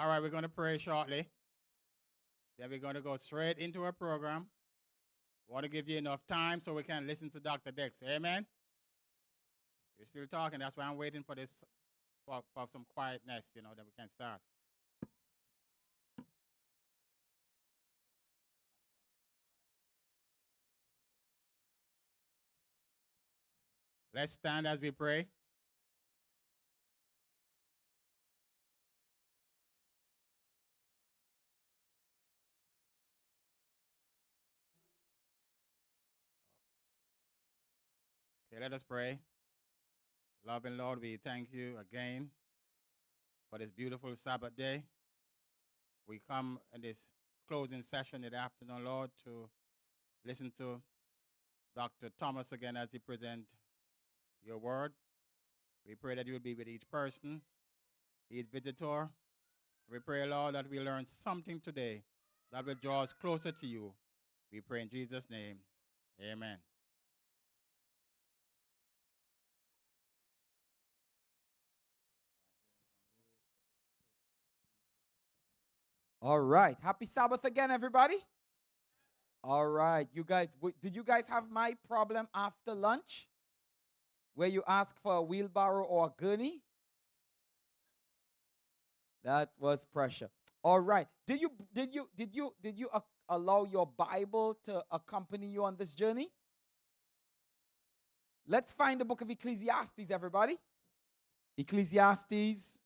All right, we're going to pray shortly. Then we're going to go straight into our program. Want to give you enough time so we can listen to Dr. Dex. Amen? You're still talking. That's why I'm waiting for this, for some quietness, that we can start. Let's stand as we pray. Okay, let us pray. Loving Lord, we thank you again for this beautiful Sabbath day. We come in this closing session in the afternoon, Lord, to listen to Dr. Thomas again as he presents your word. We pray that you will be with each person, each visitor. We pray, Lord, that we learn something today that will draw us closer to you. We pray in Jesus' name. Amen. All right. Happy Sabbath again, everybody. All right. You guys, did you guys have my problem after lunch? Where you ask for a wheelbarrow or a gurney? That was pressure. All right. Did you allow your Bible to accompany you on this journey? Let's find the book of Ecclesiastes, everybody. Ecclesiastes.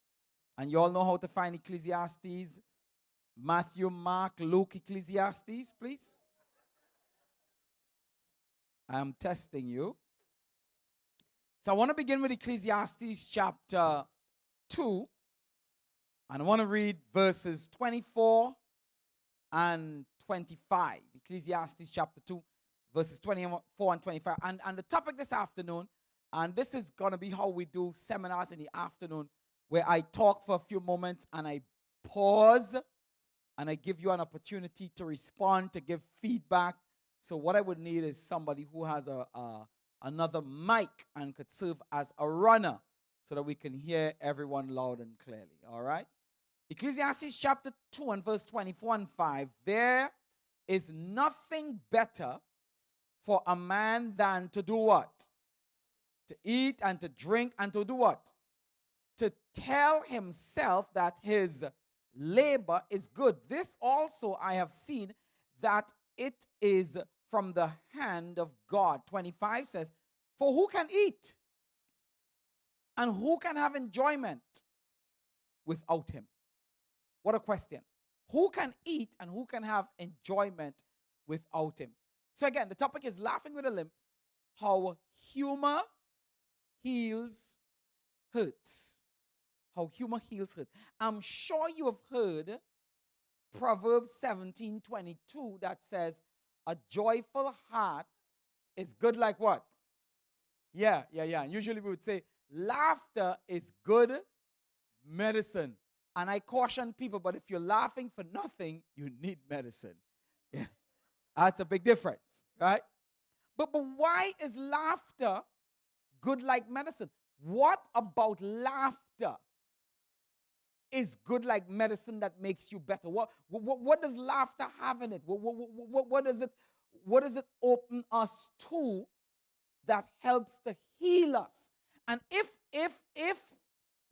And you all know how to find Ecclesiastes. Matthew, Mark, Luke, Ecclesiastes, please. I'm testing you. So I want to begin with Ecclesiastes chapter 2. And I want to read verses 24 and 25. Ecclesiastes chapter 2, verses 24 and 25. And the topic this afternoon, and this is going to be how we do seminars in the afternoon, where I talk for a few moments and I pause and I give you an opportunity to respond, to give feedback. So what I would need is somebody who has another mic and could serve as a runner so that we can hear everyone loud and clearly. All right? Ecclesiastes chapter 2 and verse 24 and 5. There is nothing better for a man than to do what? To eat and to drink and to do what? To tell himself that his labor is good. This also I have seen, that it is from the hand of God. 25 says, for who can eat and who can have enjoyment without him? What a question. Who can eat and who can have enjoyment without him? So again, the topic is laughing with a limp, how humor heals hurts. How humor heals hurt. I'm sure you have heard Proverbs 17:22 that says, a joyful heart is good like what? Yeah. Usually we would say, laughter is good medicine. And I caution people, but if you're laughing for nothing, you need medicine. Yeah. That's a big difference, right? But why is laughter good like medicine? What about laughter is good like medicine that makes you better? What does laughter have in it? What does it open us to that helps to heal us? And if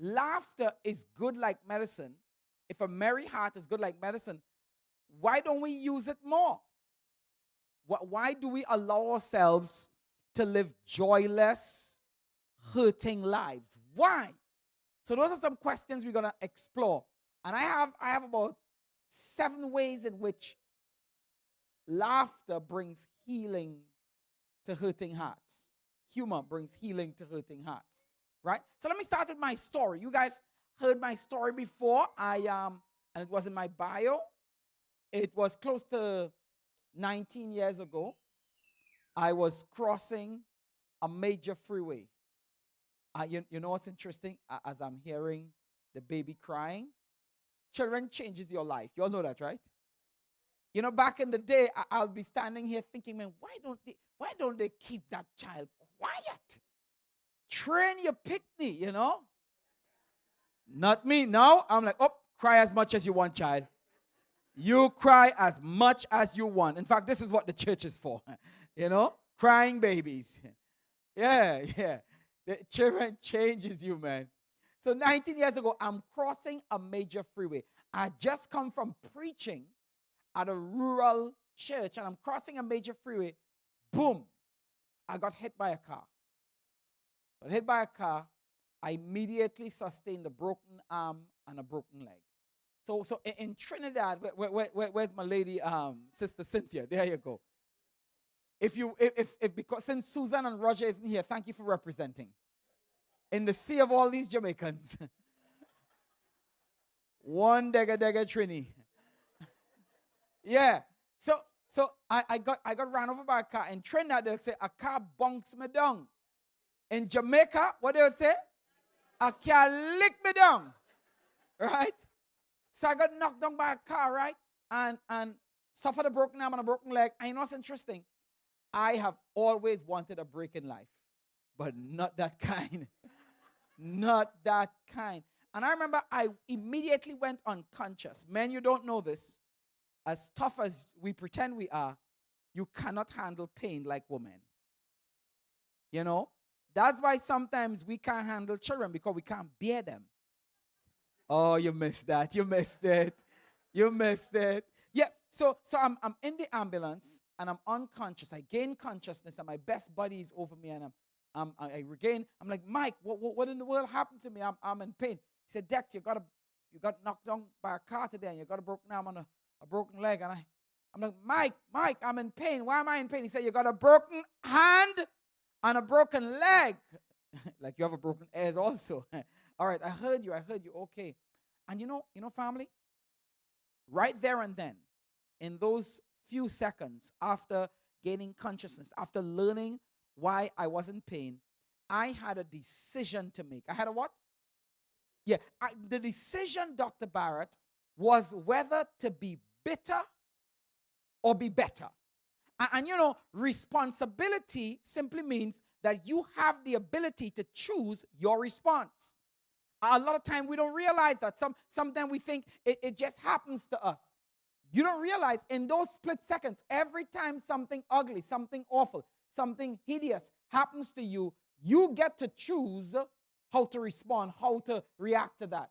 laughter is good like medicine, if a merry heart is good like medicine, why don't we use it more? Why do we allow ourselves to live joyless, hurting lives? Why? So those are some questions we're going to explore. And I have about 7 ways in which laughter brings healing to hurting hearts. Humor brings healing to hurting hearts. Right? So let me start with my story. You guys heard my story before. And it was in my bio. It was close to 19 years ago. I was crossing a major freeway. You know what's interesting? As I'm hearing the baby crying, children changes your life. You all know that, right? You know, back in the day, I'll be standing here thinking, man, why don't they keep that child quiet? Train your pickney, you know? Not me. Now I'm like, oh, Cry as much as you want, child. You cry as much as you want. In fact, this is what the church is for. Crying babies. Yeah, yeah. The children changes you, man. So 19 years ago, I'm crossing a major freeway. I just come from preaching at a rural church, and I'm crossing a major freeway. Boom. I got hit by a car. Got hit by a car. I immediately sustained a broken arm and a broken leg. So in Trinidad, where's my lady, Sister Cynthia? There you go. Because since Susan and Roger isn't here, thank you for representing. In the sea of all these Jamaicans, one dega Trini. Yeah. So I got ran over by a car. In Trinidad, they'll say a car bunks me down. In Jamaica, what they would say? A car lick me down. Right? So I got knocked down by a car, right? And suffered a broken arm and a broken leg. And you know what's interesting? I have always wanted a break in life, but not that kind. Not that kind. And I remember I immediately went unconscious. Men, you don't know this. As tough as we pretend we are, you cannot handle pain like women. That's why sometimes we can't handle children, because we can't bear them. Oh, you missed that. You missed it. You missed it. Yeah. So I'm in the ambulance and I'm unconscious. I gain consciousness and my best buddy is over me, and I regain. I'm like, Mike, what in the world happened to me? I'm in pain. He said, Dex, you got knocked down by a car today, and you got a broken arm and a broken leg. And I'm like, Mike, I'm in pain. Why am I in pain? He said, you got a broken hand and a broken leg. Like you have a broken ears also. All right, I heard you. Okay. And you know, family, right there and then, in those few seconds after gaining consciousness, after learning why I was in pain, I had a decision to make. I had a what? Yeah, the decision, Dr. Barrett, was whether to be bitter or be better. And responsibility simply means that you have the ability to choose your response. A lot of time we don't realize that. Sometimes we think it just happens to us. You don't realize in those split seconds, every time something ugly, something awful, something hideous happens to you, you get to choose how to respond, how to react to that.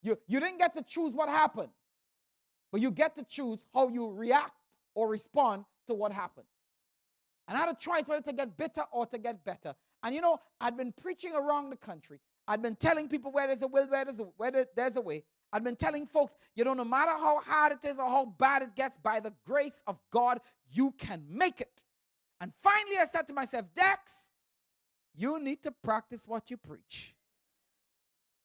You didn't get to choose what happened, but you get to choose how you react or respond to what happened. And I had a choice whether to get bitter or to get better. And I'd been preaching around the country. I'd been telling people where there's a will, where there's a way. I'd been telling folks, no matter how hard it is or how bad it gets, by the grace of God, you can make it. And finally I said to myself, Dex, you need to practice what you preach.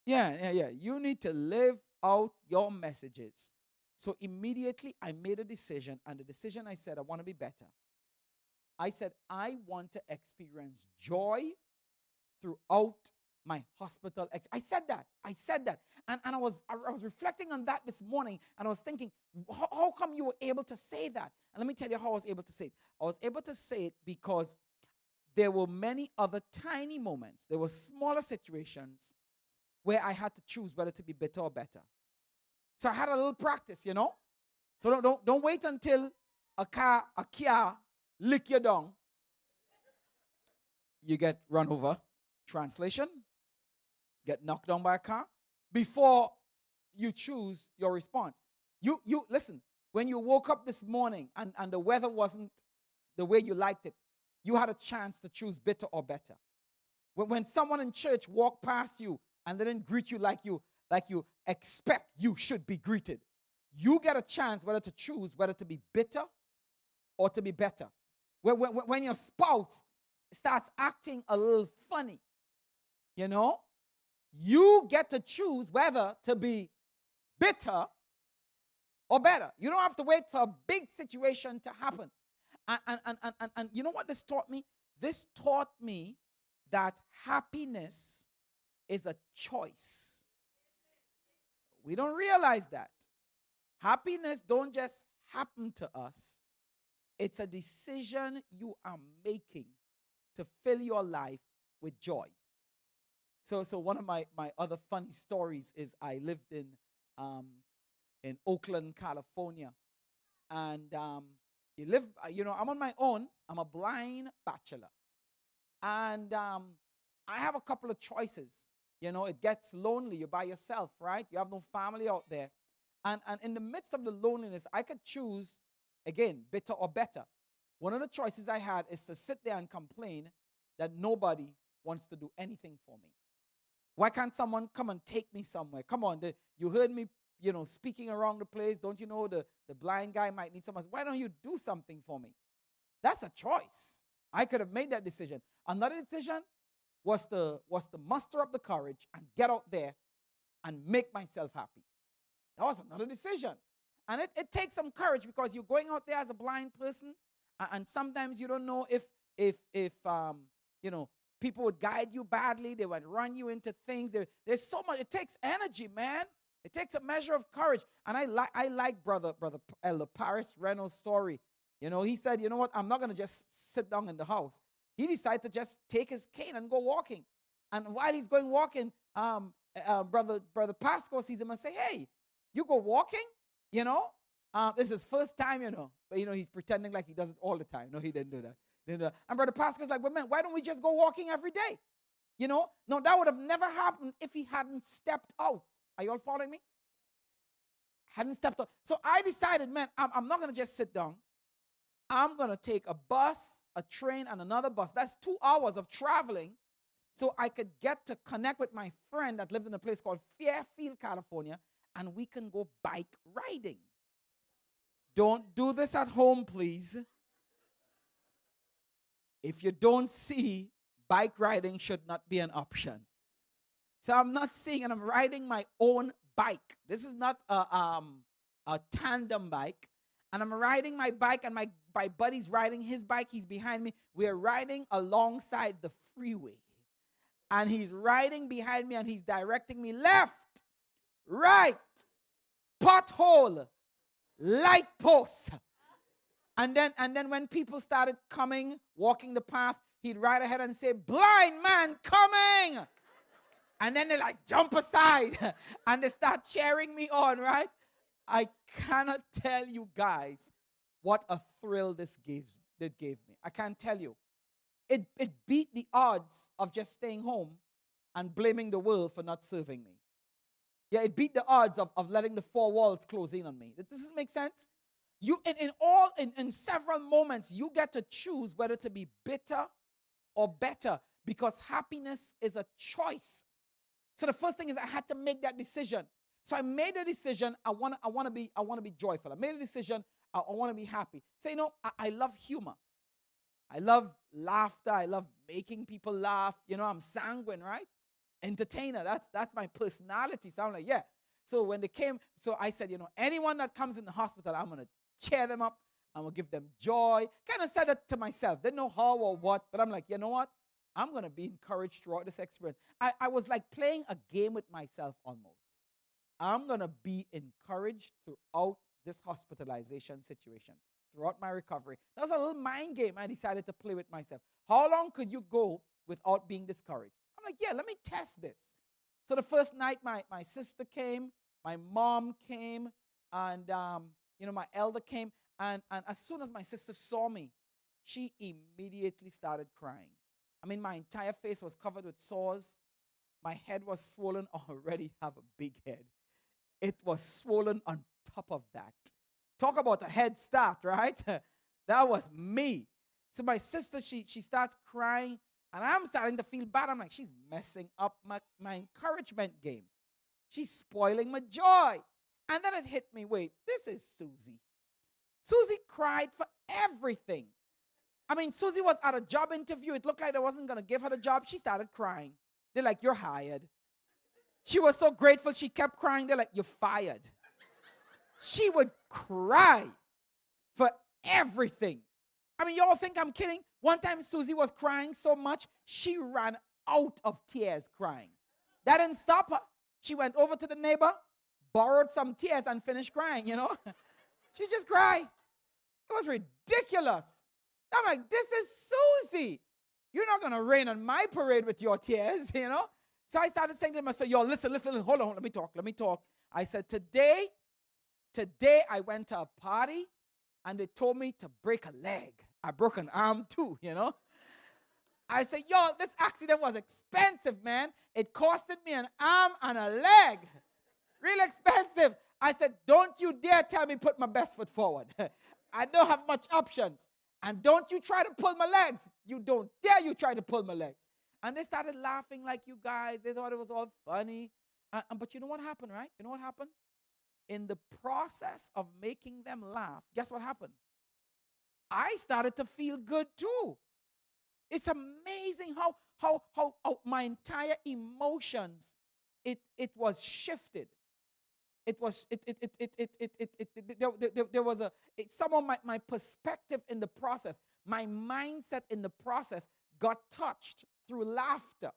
Yeah. You need to live out your messages. So immediately I made a decision, and the decision I said, I want to be better. I said, I want to experience joy throughout my hospital. I said that. And I was reflecting on that this morning, and I was thinking, how come you were able to say that? And let me tell you how I was able to say it. I was able to say it because there were many other tiny moments. There were smaller situations where I had to choose whether to be bitter or better. So I had a little practice, So don't wait until a Kia lick you down. You get run over. Translation, get knocked down by a car before you choose your response. You listen, when you woke up this morning and the weather wasn't the way you liked it, you had a chance to choose bitter or better. When someone in church walked past you and they didn't greet you like you expect you should be greeted, you get a chance whether to choose whether to be bitter or to be better. When your spouse starts acting a little funny, you get to choose whether to be bitter or better. You don't have to wait for a big situation to happen. And you know what this taught me? This taught me that happiness is a choice. We don't realize that. Happiness don't just happen to us. It's a decision you are making to fill your life with joy. So one of my other funny stories is I lived in in Oakland, California. And you live, I'm on my own. I'm a blind bachelor. And I have a couple of choices. It gets lonely. You're by yourself, right? You have no family out there. And in the midst of the loneliness, I could choose, again, bitter or better. One of the choices I had is to sit there and complain that nobody wants to do anything for me. Why can't someone come and take me somewhere? Come on, you heard me, speaking around the place. Don't you know the blind guy might need someone? Why don't you do something for me? That's a choice. I could have made that decision. Another decision was to muster up the courage and get out there and make myself happy. That was another decision. And it takes some courage because you're going out there as a blind person, and sometimes you don't know if people would guide you badly. They would run you into things. There's so much. It takes energy, man. It takes a measure of courage. And I like brother Elder Paris Reynolds' story. He said, you know what? I'm not going to just sit down in the house. He decided to just take his cane and go walking. And while he's going walking, brother Pascal sees him and say, hey, you go walking? This is his first time, But, he's pretending like he does it all the time. No, he didn't do that. And Brother Pascal's like, well, man, why don't we just go walking every day? No, that would have never happened if he hadn't stepped out. Are you all following me? Hadn't stepped out. So I decided, man, I'm not going to just sit down. I'm going to take a bus, a train, and another bus. That's 2 hours of traveling so I could get to connect with my friend that lived in a place called Fairfield, California, and we can go bike riding. Don't do this at home, please. If you don't see, bike riding should not be an option. So I'm not seeing, and I'm riding my own bike. This is not a tandem bike. And I'm riding my bike, and my buddy's riding his bike. He's behind me. We're riding alongside the freeway. And he's riding behind me, and he's directing me left, right, pothole, light post. And then when people started coming, walking the path, he'd ride ahead and say, blind man coming. And then they jump aside and they start cheering me on, right? I cannot tell you guys what a thrill this gave me. I can't tell you. It beat the odds of just staying home and blaming the world for not serving me. Yeah, it beat the odds of letting the four walls close in on me. Does this make sense? You in several moments, you get to choose whether to be bitter or better, because happiness is a choice. So the first thing is I had to make that decision. So I made a decision. I want to be joyful. I made a decision. I want to be happy. So I love humor. I love laughter. I love making people laugh. I'm sanguine, right? Entertainer. That's my personality. So I'm like, yeah. So when they came, so I said, anyone that comes in the hospital, I'm gonna cheer them up. I'm gonna give them joy. Kind of said it to myself. Didn't know how or what, but I'm like, you know what? I'm going to be encouraged throughout this experience. I was like playing a game with myself almost. I'm going to be encouraged throughout this hospitalization situation, throughout my recovery. That was a little mind game I decided to play with myself. How long could you go without being discouraged? I'm like, yeah, let me test this. So the first night, my sister came, my mom came, and my elder came. And as soon as my sister saw me, she immediately started crying. I mean, my entire face was covered with sores. My head was swollen. I already have a big head. It was swollen on top of that. Talk about a head start, right? That was me. So my sister, she starts crying, and I'm starting to feel bad. I'm like, she's messing up my encouragement game. She's spoiling my joy. And then it hit me, wait, this is Susie. Susie cried for everything. I mean, Susie was at a job interview. It looked like they wasn't going to give her the job. She started crying. They're like, you're hired. She was so grateful. She kept crying. They're like, you're fired. She would cry for everything. I mean, y'all think I'm kidding? One time, Susie was crying so much, she ran out of tears crying. That didn't stop her. She went over to the neighbor, borrowed some tears, and finished crying, She just cried. It was ridiculous. I'm like, this is Susie. You're not going to rain on my parade with your tears, So I started saying to myself, yo, listen, hold on, let me talk. I said, today Today I went to a party and they told me to break a leg. I broke an arm too, you know. I said, yo, this accident was expensive, man. It costed me an arm and a leg. Real expensive. I said, don't you dare tell me put my best foot forward. I don't have much options. And don't you try to pull my legs. You don't dare you try to pull my legs. And they started laughing like you guys. They thought it was all funny. But you know what happened, right? You know what happened? In the process of making them laugh, guess what happened? I started to feel good too. It's amazing how my entire emotions, it was shifted. It was there was some of my perspective in the process, my mindset in the process got touched through laughter.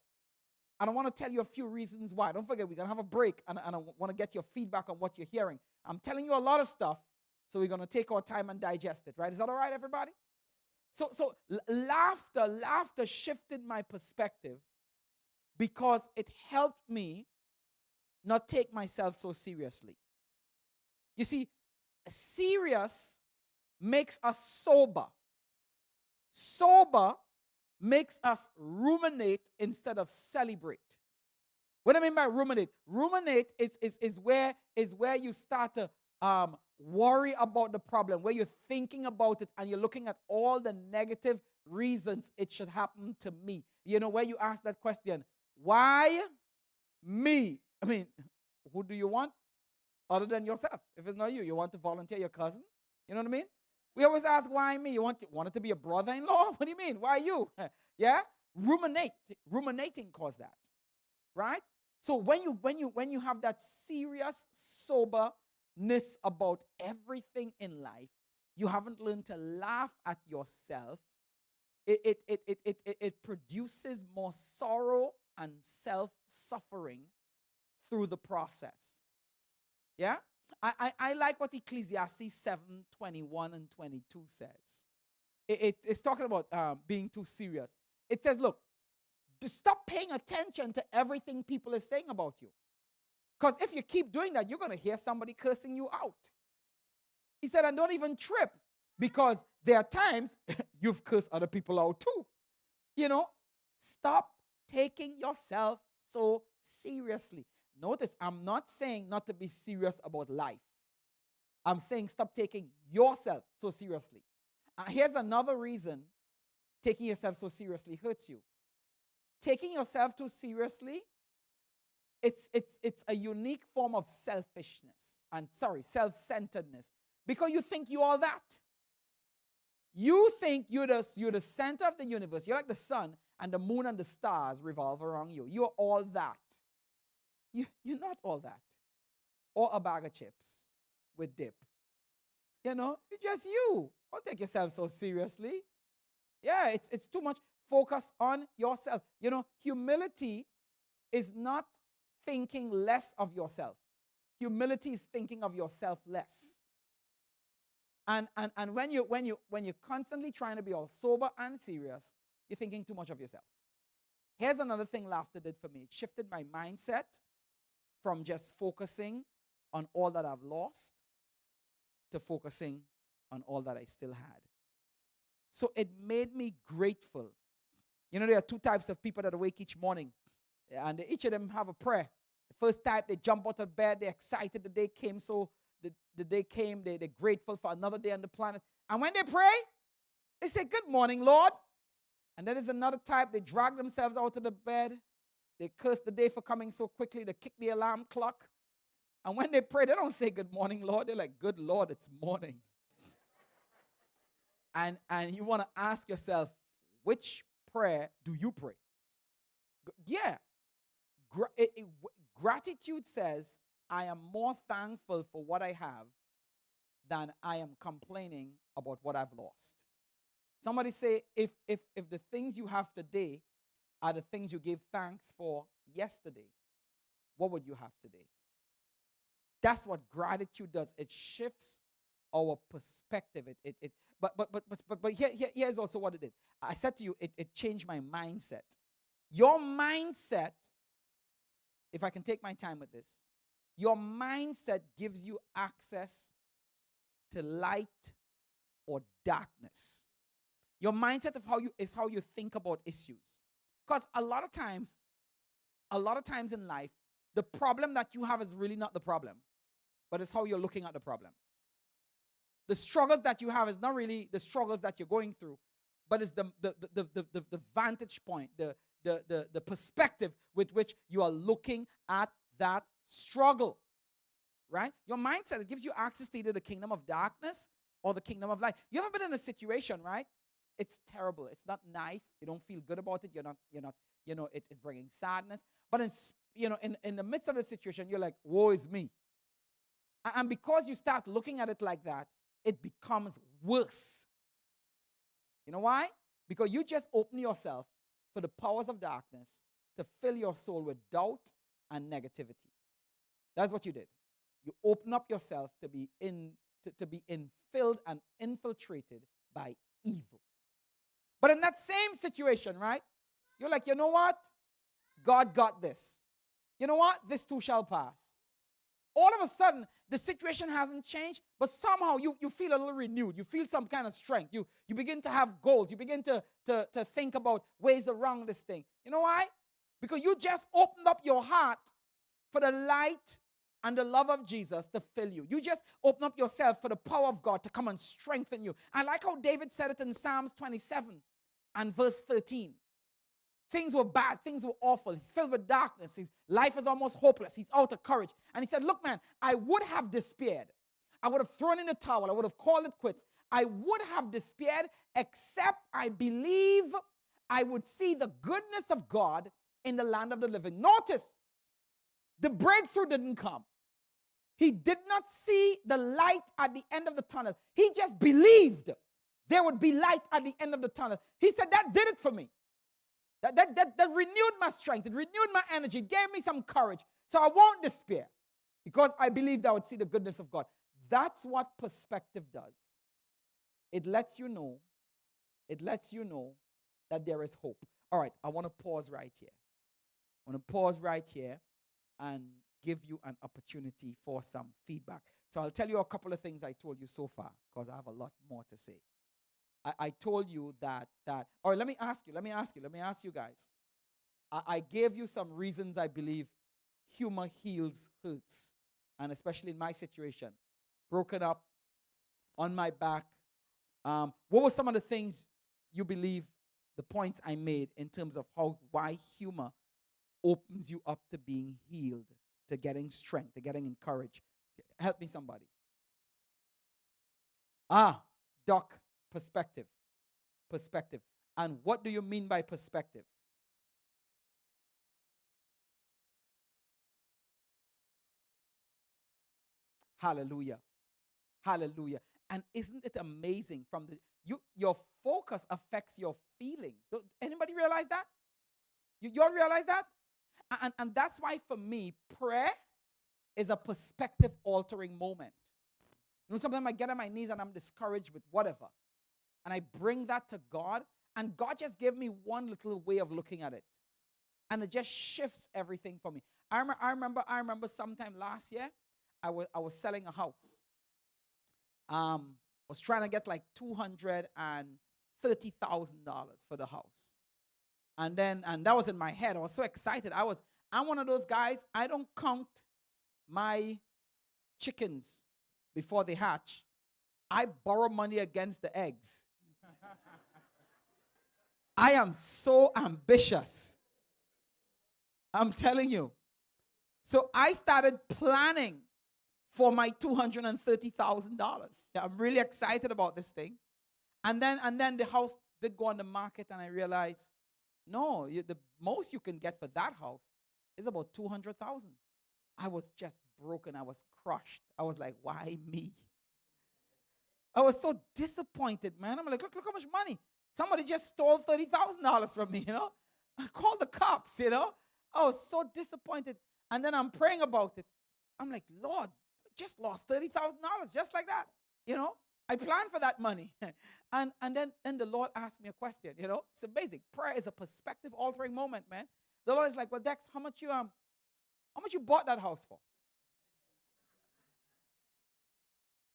And I want to tell you a few reasons why. Don't forget, we're going to have a break, and I want to get your feedback on what you're hearing. I'm telling you a lot of stuff, so we're going to take our time and digest it, right? Is that all right, everybody? So laughter shifted my perspective because it helped me not take myself so seriously. You see, serious makes us sober. Sober makes us ruminate instead of celebrate. What do I mean by ruminate? Ruminate is where you start to worry about the problem, where you're thinking about it and you're looking at all the negative reasons it should happen to me. You know, where you ask that question, why me? I mean, who do you want other than yourself? If it's not you, you want to volunteer your cousin? You know what I mean? We always ask, why me? You want it to be a brother-in-law? What do you mean? Why you? Yeah? Ruminating caused that. Right? So when you have that serious soberness about everything in life, you haven't learned to laugh at yourself. It produces more sorrow and self-suffering through the process. Yeah? I like what Ecclesiastes 7:21 and 22 says. It's talking about being too serious. It says, look, to stop paying attention to everything people are saying about you. Because if you keep doing that, you're going to hear somebody cursing you out. He said, and don't even trip, because there are times you've cursed other people out too. You know, stop taking yourself so seriously. Notice, I'm not saying not to be serious about life. I'm saying stop taking yourself so seriously. Here's another reason taking yourself so seriously hurts you. Taking yourself too seriously, it's a unique form of selfishness and self-centeredness, because you think you're all that. You think you're the center of the universe. You're like the sun, and the moon and the stars revolve around you. You're all that. You're not all that. Or a bag of chips with dip. You know, it's just you. Don't take yourself so seriously. Yeah, it's too much focus on yourself. You know, humility is not thinking less of yourself. Humility is thinking of yourself less. And when you're constantly trying to be all sober and serious, you're thinking too much of yourself. Here's another thing laughter did for me. It shifted my mindset from just focusing on all that I've lost to focusing on all that I still had. So it made me grateful. You know, there are two types of people that awake each morning, and each of them have a prayer. The first type, they jump out of bed, they're excited the day came, so the day came, they're grateful for another day on the planet. And when they pray, they say, good morning, Lord. And then there's another type, they drag themselves out of the bed, they curse the day for coming so quickly, they kick the alarm clock. And when they pray, they don't say good morning, Lord. They're like, good Lord, it's morning. And you want to ask yourself, which prayer do you pray? Yeah. Gratitude says, I am more thankful for what I have than I am complaining about what I've lost. Somebody say, if the things you have today are the things you gave thanks for yesterday, what would you have today? That's what gratitude does. It shifts our perspective. But here's also what it did. I said to you, it changed my mindset. Your mindset, if I can take my time with this, Your mindset gives you access to light or darkness. Your mindset of how you think about issues. Because a lot of times in life, the problem that you have is really not the problem, but it's how you're looking at the problem. The struggles that you have is not really the struggles that you're going through, but it's the vantage point, the perspective with which you are looking at that struggle. Right? Your mindset, it gives you access to either the kingdom of darkness or the kingdom of light. You ever been in a situation, right? It's terrible. It's not nice. You don't feel good about it. You're not, it's bringing sadness. But in the midst of the situation, you're like, woe is me. And because you start looking at it like that, it becomes worse. You know why? Because you just open yourself for the powers of darkness to fill your soul with doubt and negativity. That's what you did. You open up yourself to be infilled and infiltrated by evil. But in that same situation, right? You're like, you know what? God got this. You know what? This too shall pass. All of a sudden, the situation hasn't changed, but somehow you feel a little renewed. You feel some kind of strength. You begin to have goals. You begin to think about ways around this thing. You know why? Because you just opened up your heart for the light and the love of Jesus to fill you. You just open up yourself for the power of God to come and strengthen you. I like how David said it in Psalms 27 and verse 13. Things were bad. Things were awful. He's filled with darkness. His life is almost hopeless. He's out of courage. And he said, look, man, I would have despaired. I would have thrown in the towel. I would have called it quits. I would have despaired, except I believe I would see the goodness of God in the land of the living. Notice, the breakthrough didn't come. He did not see the light at the end of the tunnel. He just believed there would be light at the end of the tunnel. He said, that did it for me. That renewed my strength. It renewed my energy. It gave me some courage. So I won't despair because I believed I would see the goodness of God. That's what perspective does. It lets you know that there is hope. All right, I want to pause right here and give you an opportunity for some feedback. So I'll tell you a couple of things I told you so far because I have a lot more to say. I told you that, or let me ask you guys. I gave you some reasons I believe humor heals hurts, and especially in my situation, broken up, on my back. What were some of the things you believe, the points I made in terms of why humor opens you up to being healed, to getting strength, to getting encouraged? Help me, somebody. Doc, perspective. And what do you mean by perspective? Hallelujah. And isn't it amazing your focus affects your feelings? Anybody realize that? You all realize that? And that's why for me, prayer is a perspective altering moment. Sometimes I get on my knees and I'm discouraged with whatever. And I bring that to God, and God just gave me one little way of looking at it. And it just shifts everything for me. I remember sometime last year, I was selling a house. Was trying to get like $230,000 for the house. And that was in my head. I was so excited. I'm one of those guys, I don't count my chickens before they hatch. I borrow money against the eggs. I am so ambitious. I'm telling you. So I started planning for my $230,000. I'm really excited about this thing. And then the house did go on the market, and I realized, no, the most you can get for that house is about $200,000. I was just broken. I was crushed. I was like, why me? I was so disappointed, man. I'm like, look how much money. Somebody just stole $30,000 from me, I called the cops, I was so disappointed. And then I'm praying about it. I'm like, Lord, I just lost $30,000 just like that, I planned for that money. and then the Lord asked me a question, It's amazing. Prayer is a perspective altering moment, man. The Lord is like, well, Dex, how much you bought that house for?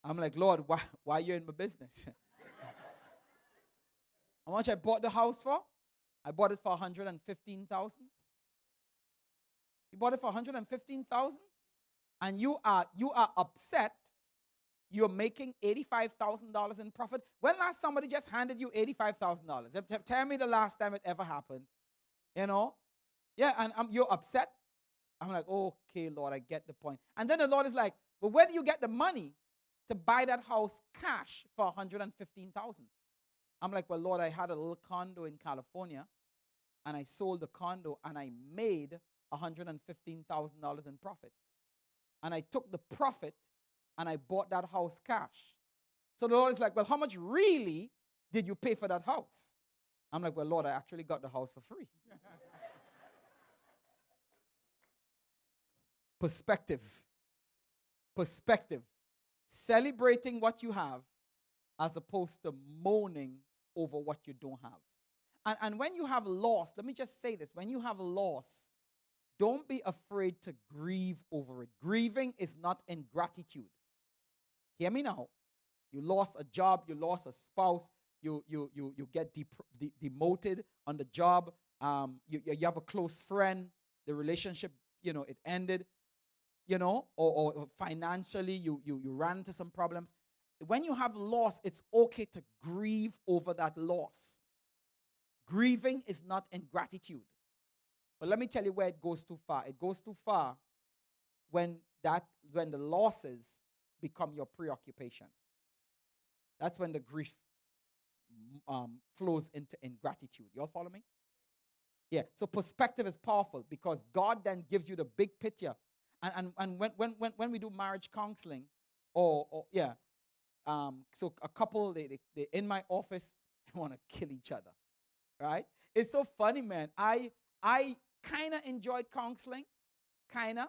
I'm like, Lord, why you in my business? How much I bought the house for? I bought it for 115,000. You bought it for 115,000, and you are upset. You're making $85,000 in profit. When last somebody just handed you $85,000? Tell me the last time it ever happened. You know? Yeah, and you're upset. I'm like, okay, Lord, I get the point. And then the Lord is like, well, where do you get the money to buy that house cash for 115,000? I'm like, well, Lord, I had a little condo in California, and I sold the condo, and I made $115,000 in profit. And I took the profit, and I bought that house cash. So the Lord is like, well, how much really did you pay for that house? I'm like, well, Lord, I actually got the house for free. Perspective. Perspective. Celebrating what you have as opposed to moaning over what you don't have. And when you have loss, let me just say this. When you have loss, don't be afraid to grieve over it. Grieving is not ingratitude. Hear me now. You lost a job, you lost a spouse, you get demoted on the job, you have a close friend, the relationship, it ended, or financially you ran into some problems. When you have loss, it's okay to grieve over that loss. Grieving is not ingratitude. But let me tell you where it goes too far. It goes too far when the losses become your preoccupation. That's when the grief flows into ingratitude. You all follow me? Yeah. So perspective is powerful because God then gives you the big picture. And when we do marriage counseling, so a couple they in my office they want to kill each other, right? It's so funny, man. I kind of enjoyed counseling, kind of.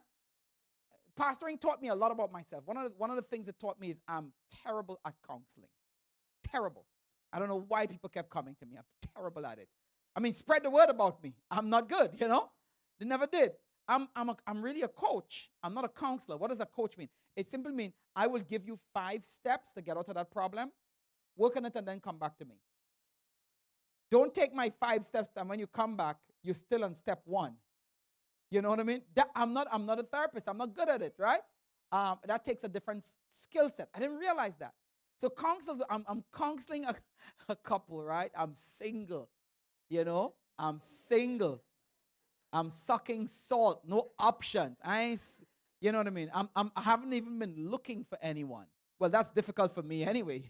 Pastoring taught me a lot about myself. One of the things it taught me is I'm terrible at counseling. Terrible. I don't know why people kept coming to me. I'm terrible at it. I mean, spread the word about me. I'm not good, They never did. I'm really a coach. I'm not a counselor. What does a coach mean? It simply means I will give you 5 steps to get out of that problem, work on it, and then come back to me. Don't take my 5 steps, and when you come back, you're still on step 1. You know what I mean? I'm not a therapist. I'm not good at it, right? That takes a different skill set. I didn't realize that. So counselors, I'm counseling a couple, right? I'm single, I'm single. I'm sucking salt, no options. You know what I mean? I haven't even been looking for anyone. Well, that's difficult for me anyway,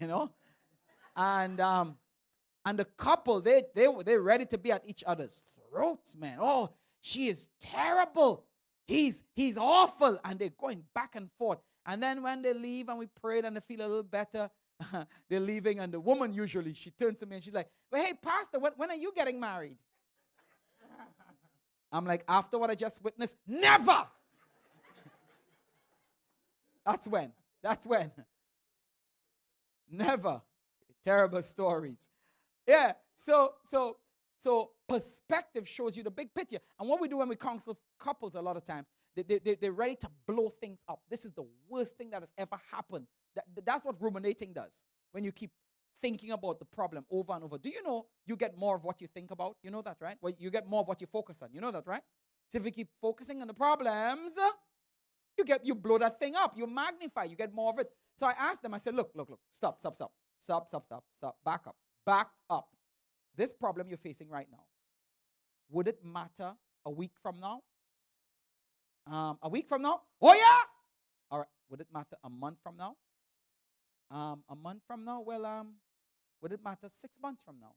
And the couple, they're ready to be at each other's throats, man. Oh, she is terrible. He's awful. And they're going back and forth. And then when they leave and we prayed and they feel a little better, they're leaving. And the woman usually, she turns to me and she's like, well, hey, pastor, when are you getting married? I'm like, after what I just witnessed, never. That's when. Never. Terrible stories. Yeah. So perspective shows you the big picture. And what we do when we counsel couples a lot of times, they're ready to blow things up. This is the worst thing that has ever happened. That's what ruminating does. When you keep thinking about the problem over and over. Do you know you get more of what you think about? You know that, right? Well, you get more of what you focus on. You know that, right? So if you keep focusing on the problems, you blow that thing up. You magnify. You get more of it. So I asked them, I said, look, stop, back up. This problem you're facing right now, would it matter a week from now? A week from now? Oh, yeah! All right. Would it matter a month from now? A month from now? Well, would it matter 6 months from now?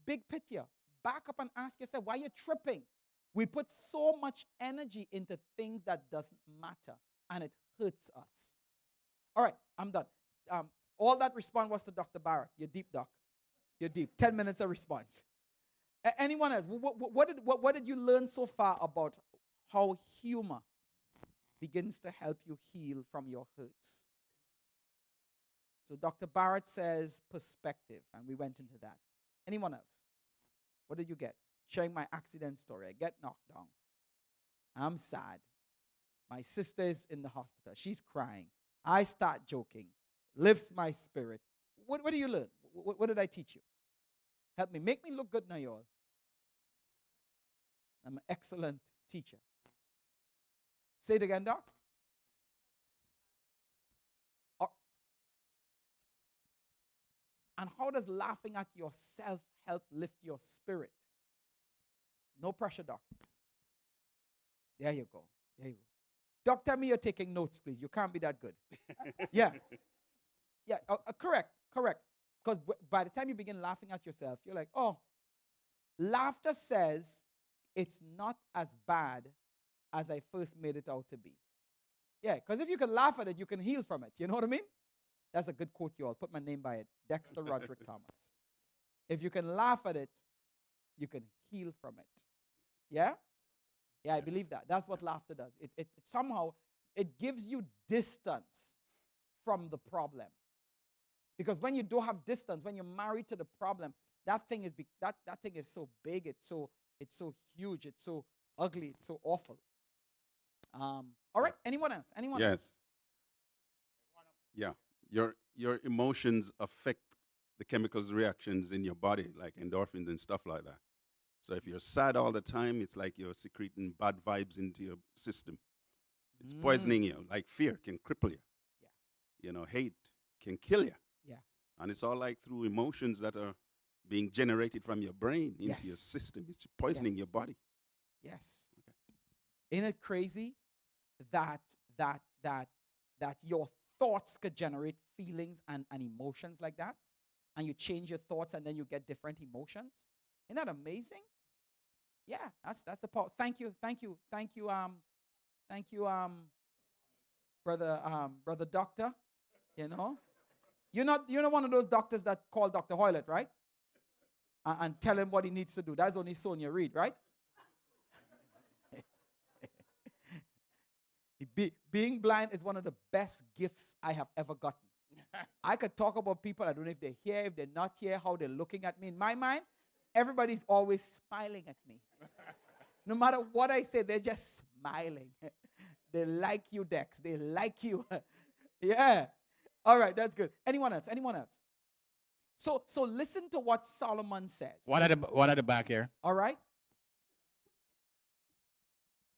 Big picture. Back up and ask yourself, why are you tripping? We put so much energy into things that doesn't matter, and it hurts us. All right, I'm done. All that response was to Dr. Barrett. You're deep, Doc. You're deep. 10 minutes of response. Anyone else? What did you learn so far about how humor begins to help you heal from your hurts? So Dr. Barrett says perspective, and we went into that. Anyone else? What did you get? Sharing my accident story. I get knocked down. I'm sad. My sister is in the hospital. She's crying. I start joking. lifts my spirit. What do you learn? What did I teach you? Help me. Make me look good now, y'all. I'm an excellent teacher. Say it again, Doc. And how does laughing at yourself help lift your spirit? No pressure, Doc. There you go. There you go. Doc, tell me you're taking notes, please. You can't be that good. Yeah. Yeah, correct. Because by the time you begin laughing at yourself, you're like, oh, laughter says it's not as bad as I first made it out to be. Yeah, because if you can laugh at it, you can heal from it. You know what I mean? That's a good quote, you all. Put my name by it. Dexter Roderick Thomas. If you can laugh at it, you can heal from it. Yeah? Yeah, I believe that. That's what laughter does. It somehow, it gives you distance from the problem. Because when you don't have distance, when you're married to the problem, that thing is that thing is so big, it's so huge, it's so ugly, it's so awful. All right, anyone else? Anyone else? Yes. Yeah. Your emotions affect the chemicals reactions in your body, like endorphins and stuff like that. So if you're sad all the time, it's like you're secreting bad vibes into your system. It's poisoning you. Like fear can cripple you. Yeah. You know, hate can kill you. Yeah. And it's all like through emotions that are being generated from your brain into Yes. your system. It's poisoning Yes. your body. Yes. Okay. Isn't it crazy that your thoughts could generate feelings and emotions like that? And you change your thoughts and then you get different emotions? Isn't that amazing? Yeah, that's the part. Thank you, brother doctor. You know, you're not one of those doctors that call Dr. Hoylett, right? And tell him what he needs to do. That's only Sonia Reed, right? Being blind is one of the best gifts I have ever gotten. I could talk about people. I don't know if they're here, if they're not here, how they're looking at me. In my mind, everybody's always smiling at me. No matter what I say, they're just smiling. They like you, Dex. They like you. Yeah. All right, that's good. Anyone else? So listen to what Solomon says. One at the back here. All right?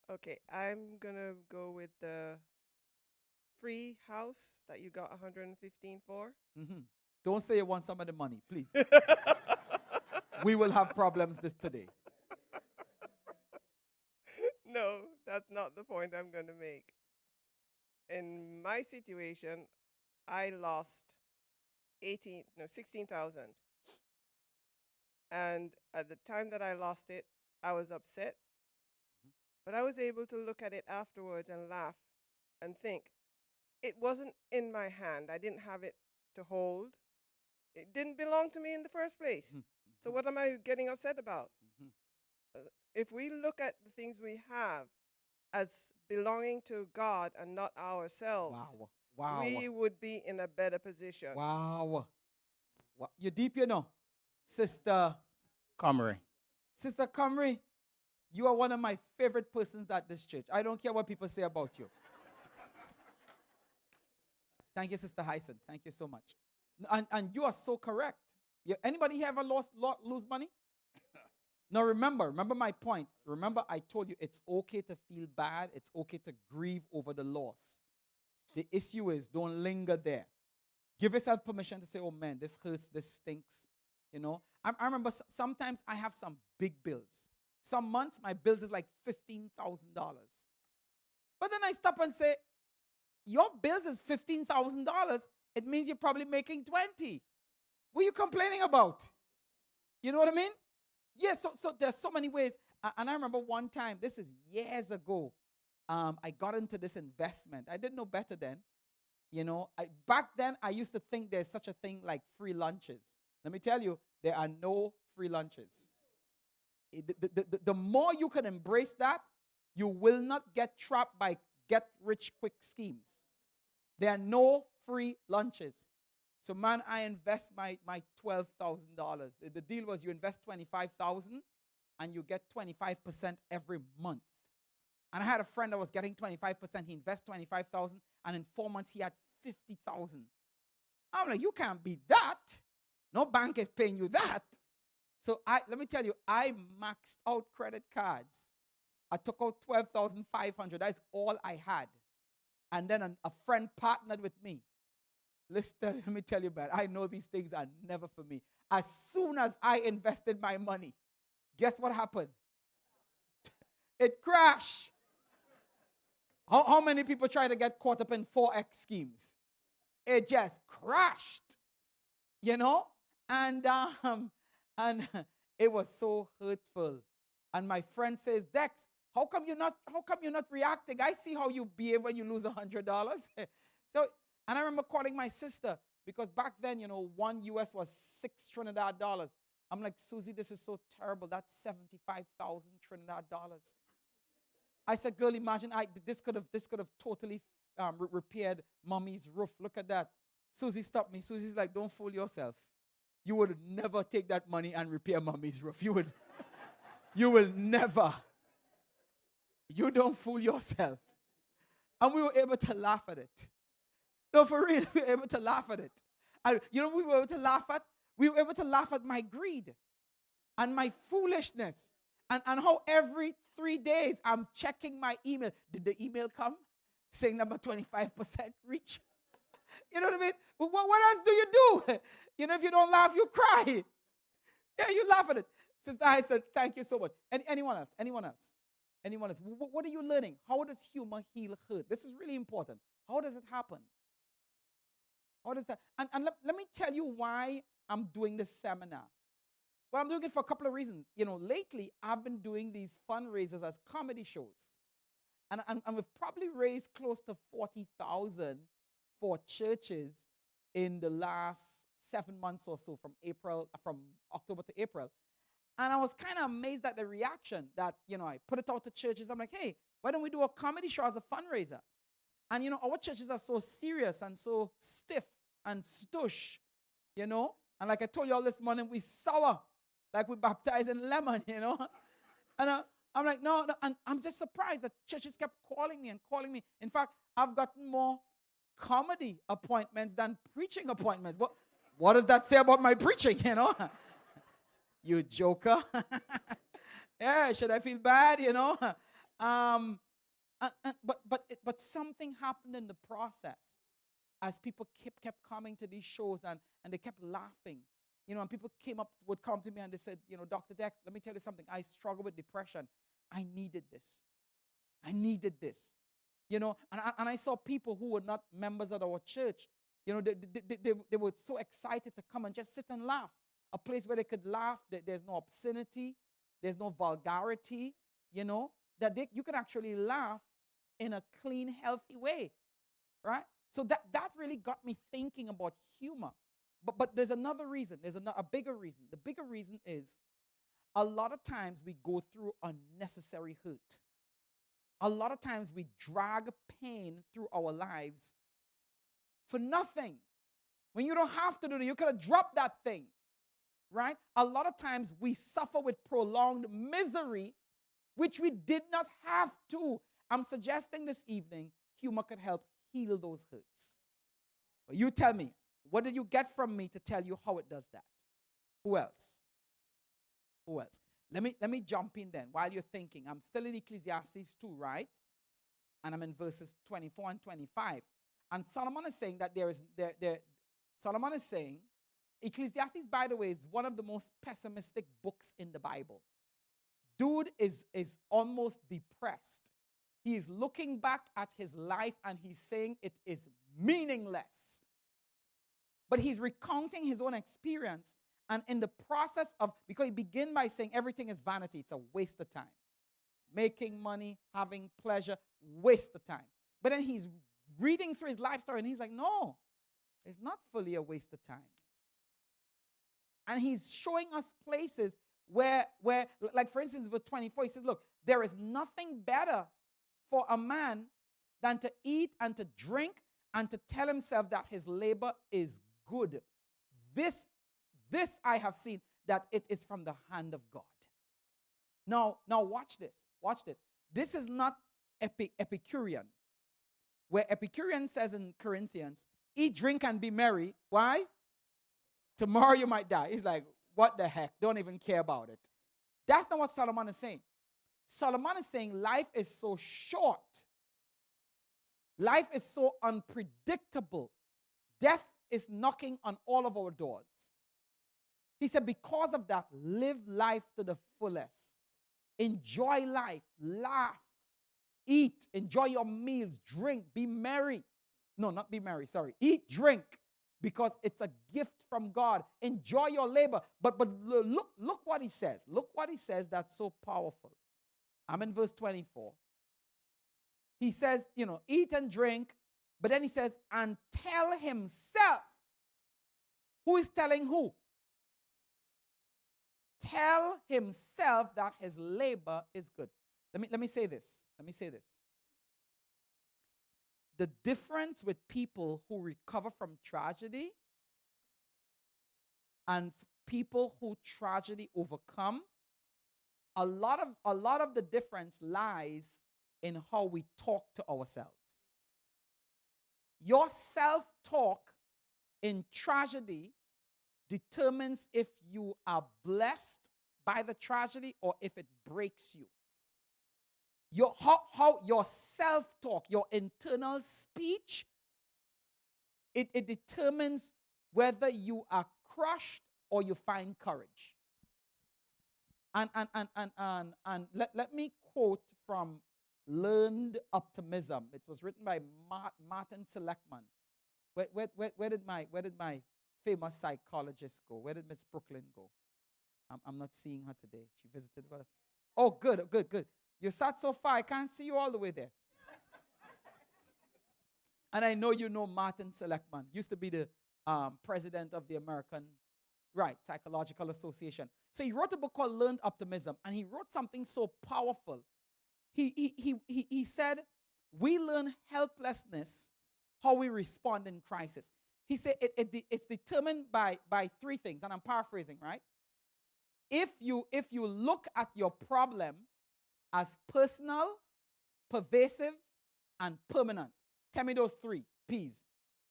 Okay, I'm gonna go with the free house that you got 115 for. Mm-hmm. Don't say you want some of the money, please. We will have problems today. No, that's not the point I'm gonna make. In my situation, I lost 16,000. And at the time that I lost it, I was upset. But I was able to look at it afterwards and laugh and think, it wasn't in my hand. I didn't have it to hold. It didn't belong to me in the first place. Mm-hmm. So what am I getting upset about? Mm-hmm. If we look at the things we have as belonging to God and not ourselves, Wow. we would be in a better position. Wow. You're deep, you know. Sister Comrie. You are one of my favorite persons at this church. I don't care what people say about you. Thank you, Sister Hyson. Thank you so much. And you are so correct. Anybody here ever lose money? Now remember my point. Remember I told you it's okay to feel bad. It's okay to grieve over the loss. The issue is don't linger there. Give yourself permission to say, oh man, this hurts, this stinks. You know, I remember sometimes I have some big bills. Some months my bills is like $15,000. But then I stop and say, your bills is $15,000. It means you're probably making 20. What are you complaining about? You know what I mean? Yeah, so there's so many ways. And I remember one time, this is years ago, I got into this investment. I didn't know better then. You know, back then I used to think there's such a thing like free lunches. Let me tell you, there are no free lunches. The more you can embrace that, you will not get trapped by get-rich-quick schemes. There are no free lunches. So, man, I invest my $12,000. The deal was you invest $25,000 and you get 25% every month. And I had a friend that was getting 25%. He invested $25,000, and in 4 months he had $50,000. I'm like, you can't beat that. No bank is paying you that. So let me tell you, I maxed out credit cards. I took out 12,500. That's all I had. And then a friend partnered with me. Listen, let me tell you, man, I know these things are never for me. As soon as I invested my money, guess what happened? It crashed. How many people try to get caught up in Forex schemes? It just crashed, you know? And it was so hurtful. And my friend says, Dex, how come you're not reacting? I see how you behave when you lose $100. So, and I remember calling my sister, because back then, you know, one US was $6 Trinidad. I'm like, Susie, this is so terrible. That's 75,000 Trinidad dollars. I said, girl, imagine this could have totally repaired mommy's roof. Look at that. Susie stopped me. Susie's like, don't fool yourself. You would never take that money and repair mommy's roof. You will never. You don't fool yourself. And we were able to laugh at it. No, for real, we were able to laugh at it. And you know what we were able to laugh at? We were able to laugh at my greed and my foolishness. And how every 3 days I'm checking my email. Did the email come saying number 25% reach? You know what I mean? What else do you do? You know, if you don't laugh, you cry. Yeah, you laugh at it. Sister, I said, thank you so much. Anyone else? Anyone else? Anyone else? What are you learning? How does humor heal hurt? This is really important. How does it happen? How does that? And let me tell you why I'm doing this seminar. Well, I'm doing it for a couple of reasons. You know, lately, I've been doing these fundraisers as comedy shows. And we've probably raised close to 40,000 for churches in the last 7 months or so, from October to April. And I was kind of amazed at the reaction that, you know, I put it out to churches. I'm like, hey, why don't we do a comedy show as a fundraiser? And, you know, our churches are so serious and so stiff and stush, you know. And like I told you all this morning, we sour, like we baptize in lemon, you know. And I'm like, no, and I'm just surprised that churches kept calling me and calling me. In fact, I've gotten more comedy appointments than preaching appointments. What does that say about my preaching, you know? You joker. Yeah, should I feel bad, you know? But something happened in the process as people kept coming to these shows and they kept laughing. You know, and people would come to me and they said, you know, Dr. Dex, let me tell you something. I struggle with depression. I needed this. I needed this. You know, and I saw people who were not members of our church. You know, they were so excited to come and just sit and laugh. A place where they could laugh. There's no obscenity. There's no vulgarity. You know, that you can actually laugh in a clean, healthy way, right? So that really got me thinking about humor. But there's another reason. There's a bigger reason. The bigger reason is a lot of times we go through unnecessary hurt. A lot of times we drag pain through our lives for nothing. When you don't have to do it, you could have dropped that thing, right? A lot of times we suffer with prolonged misery, which we did not have to. I'm suggesting this evening, humor could help heal those hurts. But you tell me, what did you get from me to tell you how it does that? Who else? Who else? Let me jump in then while you're thinking. I'm still in Ecclesiastes 2, right? And I'm in verses 24 and 25. And Solomon is saying that Solomon is saying, Ecclesiastes, by the way, is one of the most pessimistic books in the Bible. Dude is almost depressed. He is looking back at his life and he's saying it is meaningless. But he's recounting his own experience. And in the process of, because he began by saying everything is vanity, it's a waste of time. Making money, having pleasure, waste of time. But then he's reading through his life story and he's like, no, it's not fully a waste of time. And he's showing us places where, like for instance, verse 24, he says, look, there is nothing better for a man than to eat and to drink and to tell himself that his labor is good. This I have seen, that it is from the hand of God. Now watch this. Watch this. This is not Epicurean. Where Epicurean says in Corinthians, eat, drink, and be merry. Why? Tomorrow you might die. He's like, what the heck? Don't even care about it. That's not what Solomon is saying. Solomon is saying life is so short. Life is so unpredictable. Death is knocking on all of our doors. He said, because of that, live life to the fullest. Enjoy life. Laugh. Eat. Enjoy your meals. Drink. Be merry. No, not be merry. Sorry. Eat, drink. Because it's a gift from God. Enjoy your labor. But look what he says. Look what he says that's so powerful. I'm in verse 24. He says, eat and drink. But then he says, and tell himself. Who is telling who? Tell himself that his labor is good. Let me say this. The difference with people who recover from tragedy and people who tragedy overcome, a lot of the difference lies in how we talk to ourselves. Your self-talk in tragedy determines if you are blessed by the tragedy or if it breaks you. How your self-talk, your internal speech, it determines whether you are crushed or you find courage. And let me quote from Learned Optimism. It was written by Martin Seligman. Where did my famous psychologist go? Where did Miss Brooklyn go? I'm not seeing her today. She visited us. Oh, good. You sat so far, I can't see you all the way there. And I know you know Martin Seligman. Used to be the president of the American Psychological Association. So he wrote a book called Learned Optimism, and he wrote something so powerful. He said, we learn helplessness, how we respond in crisis. He said it's determined by three things, and I'm paraphrasing, right? If you look at your problem as personal, pervasive, and permanent. Tell me those three P's.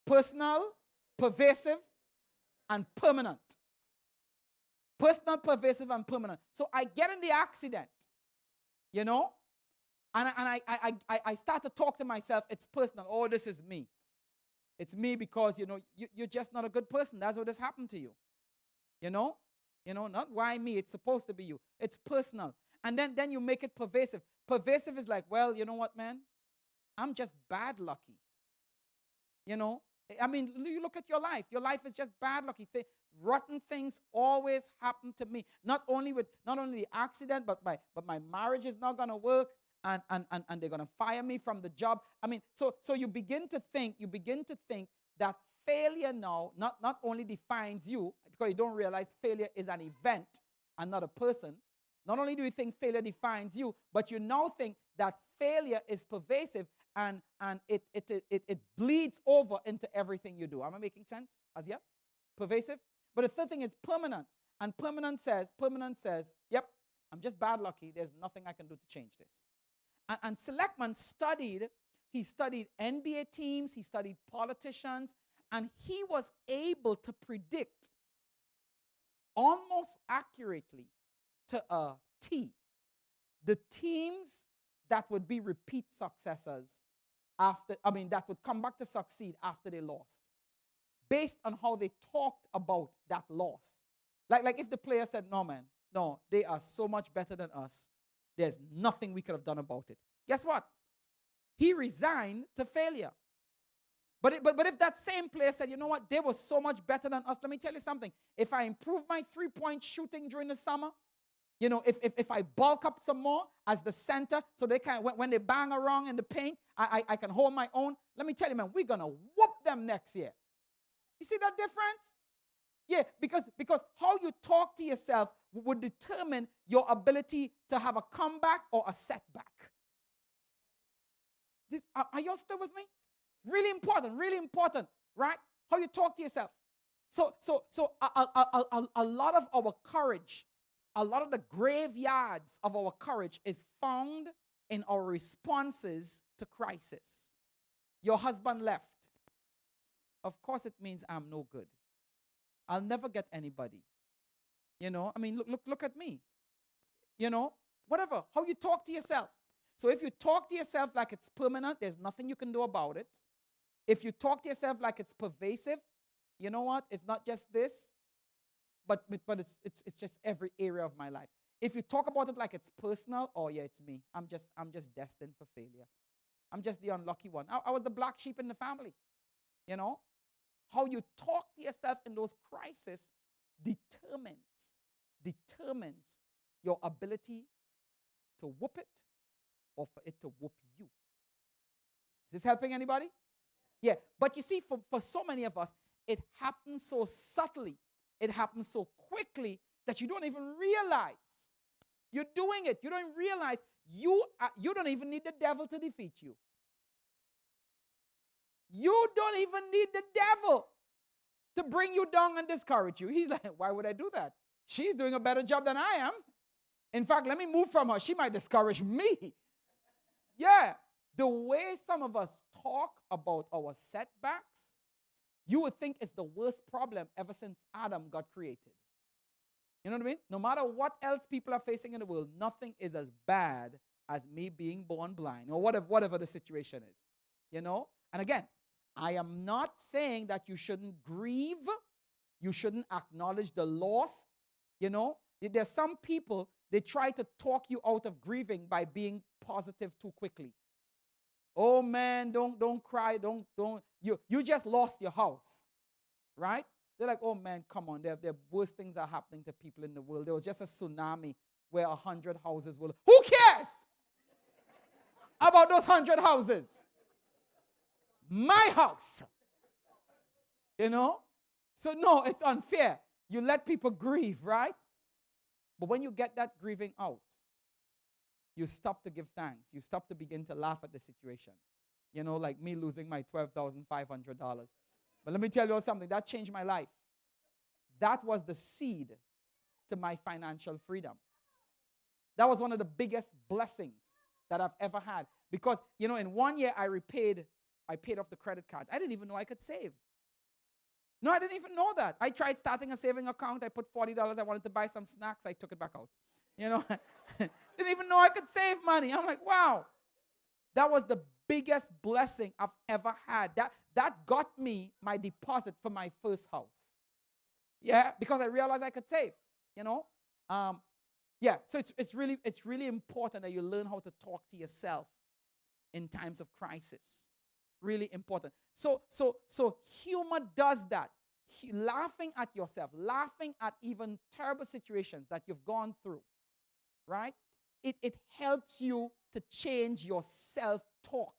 Personal, pervasive, and permanent. Personal, pervasive, and permanent. So I get in the accident, and I start to talk to myself, it's personal. Oh, this is me. It's me because, you're just not a good person. That's what has happened to you. Not why me. It's supposed to be you. It's personal. And then you make it pervasive. Pervasive is like, well, you know what, man? I'm just bad lucky. You look at your life. Your life is just bad lucky. Rotten things always happen to me. Not only the accident, but my marriage is not going to work, and they're going to fire me from the job. So you begin to think that failure now not only defines you, because you don't realize failure is an event and not a person. Not only do you think failure defines you, but you now think that failure is pervasive and it bleeds over into everything you do. Am I making sense as yet? Pervasive. But the third thing is permanent. And permanent says, yep, I'm just bad lucky. There's nothing I can do to change this. And Seligman studied NBA teams, he studied politicians, and he was able to predict almost accurately to a T the teams that would be repeat successors that would come back to succeed after they lost, based on how they talked about that loss. Like if the player said, no, man, no, they are so much better than us. There's nothing we could have done about it. Guess what? He resigned to failure. But if that same player said, you know what, they were so much better than us, let me tell you something. If I improve my three-point shooting during the summer, if I bulk up some more as the center, so they can, when they bang around in the paint, I can hold my own. Let me tell you, man, we're going to whoop them next year. You see that difference? Yeah, because how you talk to yourself would determine your ability to have a comeback or a setback. Are y'all still with me? Really important, right? How you talk to yourself. So a lot of our courage, a lot of the graveyards of our courage is found in our responses to crisis. Your husband left. of course it means I'm no good. I'll never get anybody. You know, I mean, look at me. You know, whatever, how you talk to yourself. So if you talk to yourself like it's permanent, there's nothing you can do about it. If you talk to yourself like it's pervasive, you know what? It's not just this, but it's just every area of my life. If you talk about it like it's personal, oh yeah, it's me. I'm just destined for failure. I'm just the unlucky one. I was the black sheep in the family. You know, how you talk to yourself in those crises determines your ability to whoop it or for it to whoop you. Is this helping anybody? Yeah, but you see, for so many of us, it happens so subtly, it happens so quickly that you don't even realize you're doing it. You don't realize you don't even need the devil to defeat you. You don't even need the devil to bring you down and discourage you. He's like, why would I do that? She's doing a better job than I am. In fact, let me move from her. She might discourage me. Yeah. The way some of us talk about our setbacks, you would think it's the worst problem ever since Adam got created. You know what I mean? No matter what else people are facing in the world, nothing is as bad as me being born blind or whatever the situation is. You know? And again, I am not saying that you shouldn't grieve. You shouldn't acknowledge the loss. You know? There's some people, they try to talk you out of grieving by being positive too quickly. Oh man, don't cry, don't you just lost your house, right? They're like, oh man, come on, there worse things are happening to people in the world. There was just a tsunami where 100 houses will. Who cares about those 100 houses? My house, you know. So no, it's unfair. You let people grieve, right? But when you get that grieving out, you stop to give thanks. You stop to begin to laugh at the situation. You know, like me losing my $12,500. But let me tell you something. That changed my life. That was the seed to my financial freedom. That was one of the biggest blessings that I've ever had. Because, you know, in 1 year I paid off the credit cards. I didn't even know I could save. No, I didn't even know that. I tried starting a saving account. I put $40. I wanted to buy some snacks. I took it back out. You know, didn't even know I could save money. I'm like, wow. That was the biggest blessing I've ever had. That got me my deposit for my first house. Yeah, because I realized I could save, you know. Yeah, so it's really important that you learn how to talk to yourself in times of crisis. Really important. So humor does that. Laughing at yourself, laughing at even terrible situations that you've gone through, right? It helps you to change your self-talk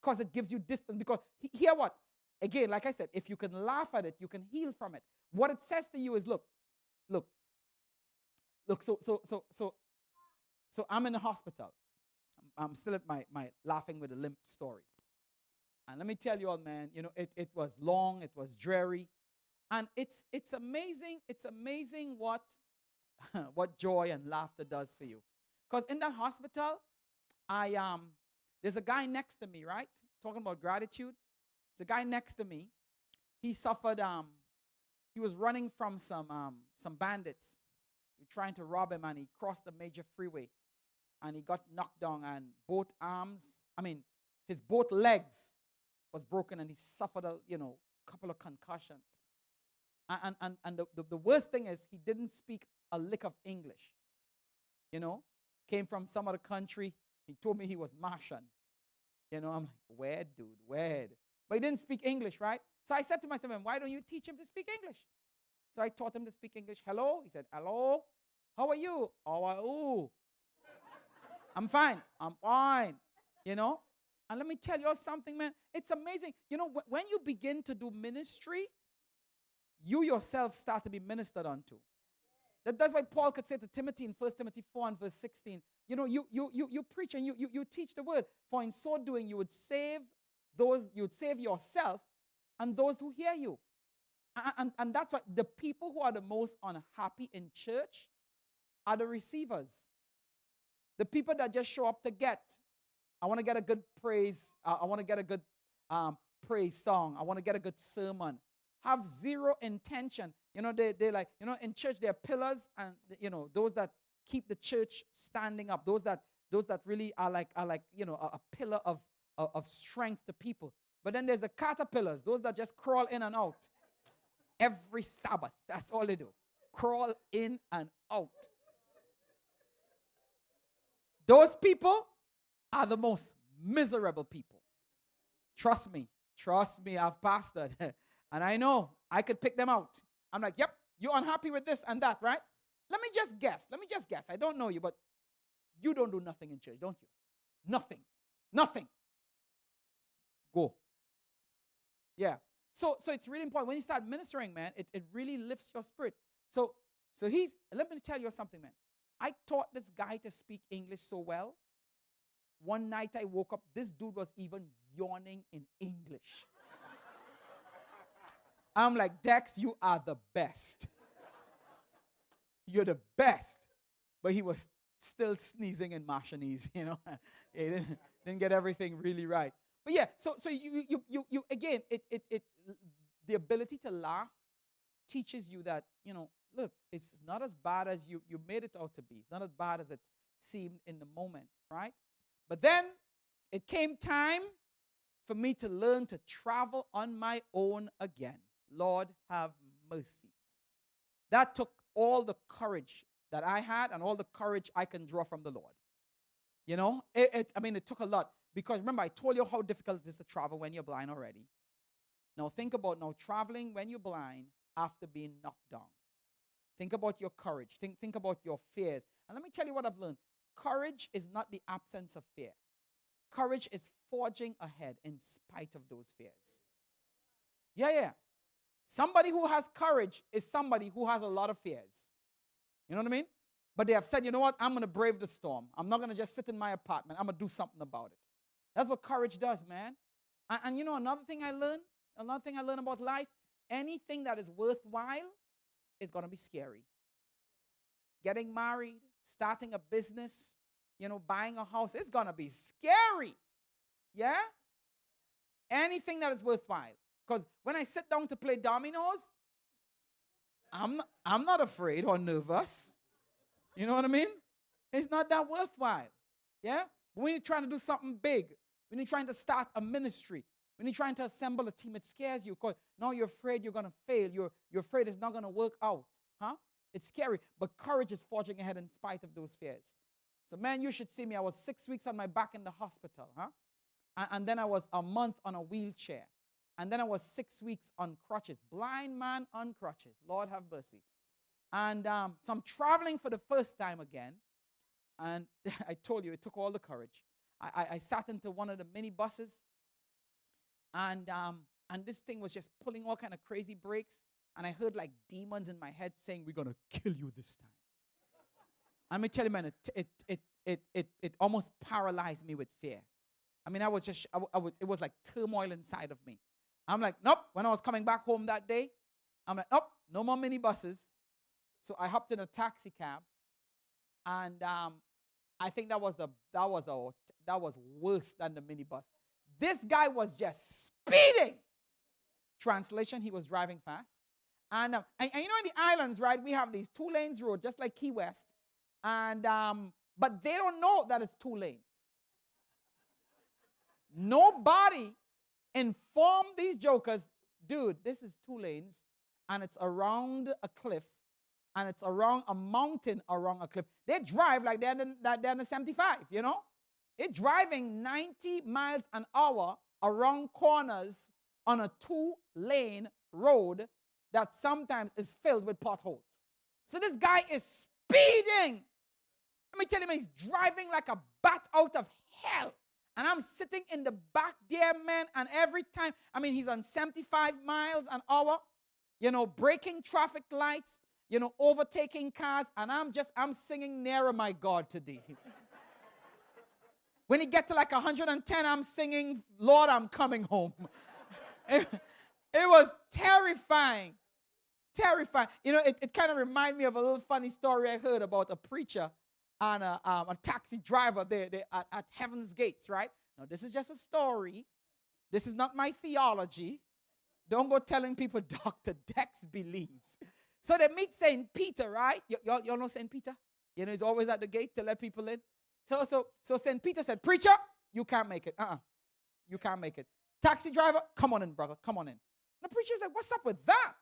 because it gives you distance. Because hear what? Again, like I said, if you can laugh at it, you can heal from it. What it says to you is, look. So I'm in the hospital. I'm still at my laughing with a limp story. And let me tell you all, man, you know, it was long, it was dreary. And it's amazing what what joy and laughter does for you. Because in that hospital, there's a guy next to me, right? Talking about gratitude. There's a guy next to me. He suffered, he was running from some bandits trying to rob him, and he crossed a major freeway. And he got knocked down, and his both legs was broken, and he suffered a couple of concussions. And the worst thing is he didn't speak a lick of English. You know, came from some other country. He told me he was Martian. You know, I'm like, weird, dude, weird. But he didn't speak English, right? So I said to myself, why don't you teach him to speak English? So I taught him to speak English. Hello? He said, hello? How are you? How are you? I'm fine. I'm fine. You know? And let me tell you something, man. It's amazing. You know, when you begin to do ministry, you yourself start to be ministered unto. That's why Paul could say to Timothy in 1 Timothy 4 and verse 16, you know, you preach and you teach the word. For in so doing, you would save yourself and those who hear you. And that's why the people who are the most unhappy in church are the receivers. The people that just show up to get. I want to get a good praise. I want to get a good praise song. I want to get a good sermon. Have zero intention. You know, they like, you know, in church there are pillars, and you know, those that keep the church standing up. Those that really are like you know, a pillar of strength to people. But then there's the caterpillars, those that just crawl in and out. Every Sabbath, that's all they do. Crawl in and out. Those people are the most miserable people. Trust me, I've pastored. And I know I could pick them out. I'm like, yep, you're unhappy with this and that, right? Let me just guess. I don't know you, but you don't do nothing in church, don't you? Nothing. Go. Yeah. So it's really important. When you start ministering, man, it really lifts your spirit. So let me tell you something, man. I taught this guy to speak English so well. One night I woke up, this dude was even yawning in English. I'm like, Dex, you are the best. You're the best. But he was still sneezing in Marshallese, you know. He didn't get everything really right. But yeah, so you again, the ability to laugh teaches you that, you know, look, it's not as bad as you made it out to be. It's not as bad as it seemed in the moment, right? But then it came time for me to learn to travel on my own again. Lord, have mercy. That took all the courage that I had and all the courage I can draw from the Lord. You know, it took a lot. Because remember, I told you how difficult it is to travel when you're blind already. Now think about traveling when you're blind after being knocked down. Think about your courage. Think about your fears. And let me tell you what I've learned. Courage is not the absence of fear. Courage is forging ahead in spite of those fears. Yeah. Somebody who has courage is somebody who has a lot of fears. You know what I mean? But they have said, you know what? I'm going to brave the storm. I'm not going to just sit in my apartment. I'm going to do something about it. That's what courage does, man. And you know, another thing I learned about life, anything that is worthwhile is going to be scary. Getting married, starting a business, you know, buying a house, it's going to be scary. Yeah? Anything that is worthwhile. Because when I sit down to play dominoes, I'm not afraid or nervous. You know what I mean? It's not that worthwhile. Yeah? But when you're trying to do something big, when you're trying to start a ministry, when you're trying to assemble a team, it scares you because now you're afraid you're going to fail. You're afraid it's not going to work out. Huh? It's scary. But courage is forging ahead in spite of those fears. So, man, you should see me. I was 6 weeks on my back in the hospital. Huh? And then I was a month on a wheelchair. And then I was 6 weeks on crutches. Blind man on crutches. Lord have mercy. And so I'm traveling for the first time again. And I told you, it took all the courage. I sat into one of the mini buses. And this thing was just pulling all kind of crazy brakes. And I heard like demons in my head saying, we're going to kill you this time. Let me tell you, man, it almost paralyzed me with fear. I mean, it was like turmoil inside of me. I'm like, nope. When I was coming back home that day, I'm like, nope, no more mini buses. So I hopped in a taxi cab, and I think that was worse than the minibus. This guy was just speeding. Translation: he was driving fast, and you know, in the islands, right? We have these 2 lanes road, just like Key West, and but they don't know that it's 2 lanes. Nobody informed these jokers, dude, this is 2 lanes, and it's around a cliff. And it's around a mountain, around a cliff. They drive like they're in the 75, you know? They're driving 90 miles an hour around corners on a 2-lane road that sometimes is filled with potholes. So this guy is speeding. Let me tell you, man, he's driving like a bat out of hell. And I'm sitting in the back there, man, and every time, I mean, he's on 75 miles an hour, you know, breaking traffic lights, you know, overtaking cars, and I'm singing Nearer My God today. When he get to like 110, I'm singing, Lord, I'm coming home. It was terrifying. Terrifying. You know, it kind of reminded me of a little funny story I heard about a preacher and a taxi driver there at Heaven's Gates, right? Now, this is just a story. This is not my theology. Don't go telling people Dr. Dex believes. So they meet St. Peter, right? Y'all know St. Peter? You know, he's always at the gate to let people in. So St. Peter said, preacher, you can't make it. You can't make it. Taxi driver, come on in, brother. Come on in. The preacher's like, what's up with that?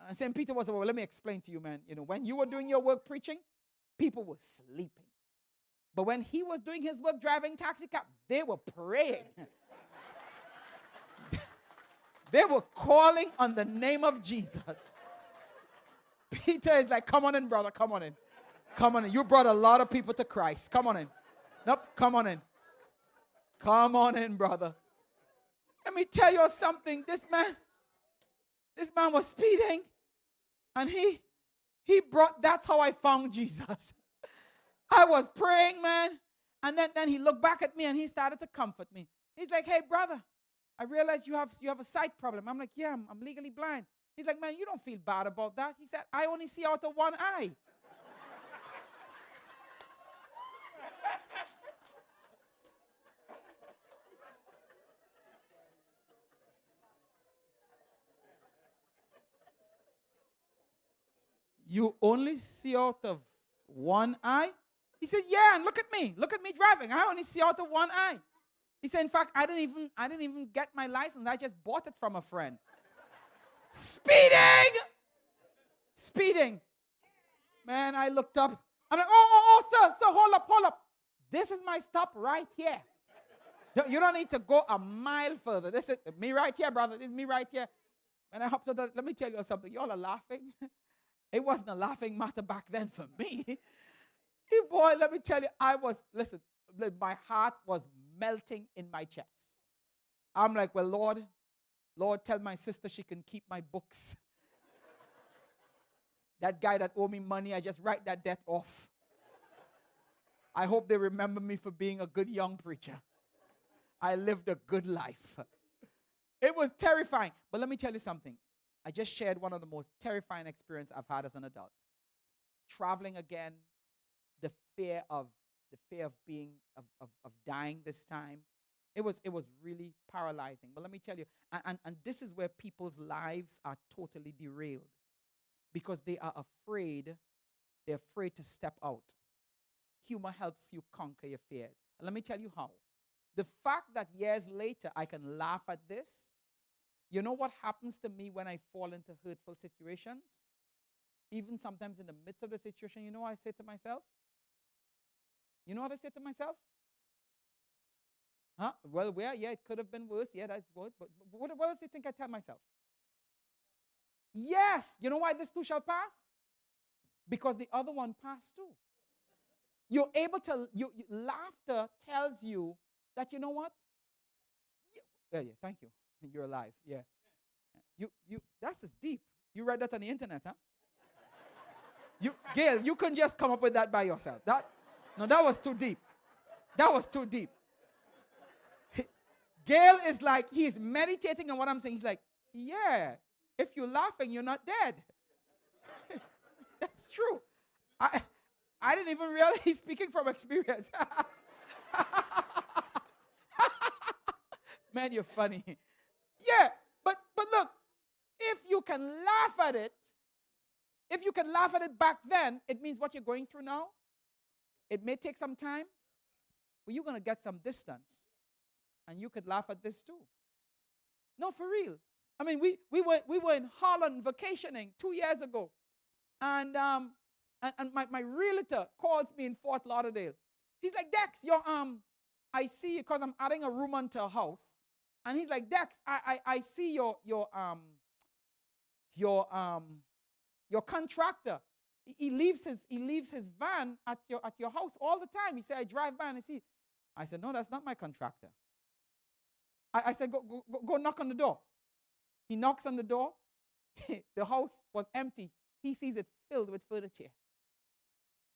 And St. Peter was like, well, let me explain to you, man. You know, when you were doing your work preaching, people were sleeping. But when he was doing his work driving taxi cab, they were praying. They were calling on the name of Jesus. Peter is like, come on in, brother. Come on in. Come on in. You brought a lot of people to Christ. Come on in. Nope, come on in. Come on in, brother. Let me tell you something. This man was speeding. And he brought, that's how I found Jesus. I was praying, man. And then he looked back at me and he started to comfort me. He's like, hey, brother, I realize you have a sight problem. I'm like, yeah, I'm legally blind. He's like, man, you don't feel bad about that. He said, I only see out of one eye. You only see out of one eye? He said, yeah, and look at me. Look at me driving. I only see out of one eye. He said, in fact, I didn't even get my license. I just bought it from a friend. Speeding. Man, I looked up. I'm like, oh, sir, hold up. This is my stop right here. You don't need to go a mile further. This is me right here, brother. This is me right here. And I hopped to that. Let me tell you something. Y'all are laughing. It wasn't a laughing matter back then for me. Hey, boy, let me tell you, my heart was melting in my chest. I'm like, well, Lord, tell my sister she can keep my books. That guy that owed me money, I just write that debt off. I hope they remember me for being a good young preacher. I lived a good life. It was terrifying. But let me tell you something. I just shared one of the most terrifying experiences I've had as an adult. Traveling again, the fear of dying this time. It was really paralyzing. But let me tell you, and this is where people's lives are totally derailed because they are afraid. They're afraid to step out. Humor helps you conquer your fears. And let me tell you how. The fact that years later I can laugh at this, you know what happens to me when I fall into hurtful situations? Even sometimes in the midst of the situation, you know what I say to myself? You know what I say to myself? Huh? Well, yeah, it could have been worse. Yeah, that's good. But what else do you think I tell myself? Yes. You know why this too shall pass? Because the other one passed too. You're able to, laughter tells you that, you know what? Yeah, thank you. You're alive. Yeah. That's just deep. You read that on the internet, huh? Gail, you couldn't just come up with that by yourself. That was too deep. That was too deep. Gail is like, he's meditating on what I'm saying. He's like, yeah, if you're laughing, you're not dead. That's true. I didn't even realize he's speaking from experience. Man, you're funny. Yeah, but look, if you can laugh at it back then, it means what you're going through now, it may take some time, but you're going to get some distance. And you could laugh at this too. No, for real. I mean, we were in Holland vacationing 2 years ago. And my realtor calls me in Fort Lauderdale. He's like, Dex, I see you because I'm adding a room onto a house. And he's like, Dex, I see your contractor. He leaves his van at your house all the time. He said, I drive by and I see. I said, no, that's not my contractor. I said, go knock on the door. He knocks on the door. The house was empty. He sees it filled with furniture.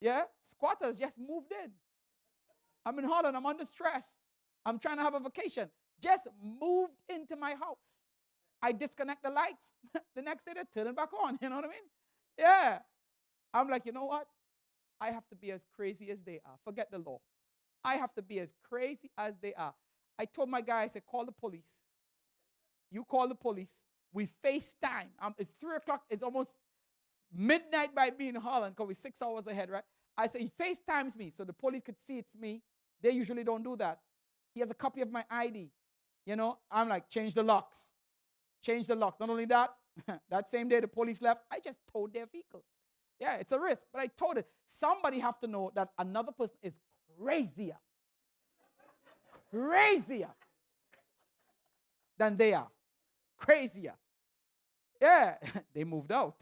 Yeah? Squatters just moved in. I'm in Holland. I'm under stress. I'm trying to have a vacation. Just moved into my house. I disconnect the lights. The next day, they turn it back on. You know what I mean? Yeah. I'm like, you know what? I have to be as crazy as they are. Forget the law. I have to be as crazy as they are. I told my guy, I said, call the police. You call the police. We FaceTime. It's 3 o'clock. It's almost midnight by me in Holland because we're 6 hours ahead, right? I said, he FaceTimes me so the police could see it's me. They usually don't do that. He has a copy of my ID. I'm like, change the locks. Change the locks. Not only that, that same day the police left, I just towed their vehicles. Yeah, it's a risk. But I told it. Somebody have to know that another person is crazier. Crazier than they are. Crazier. Yeah, they moved out.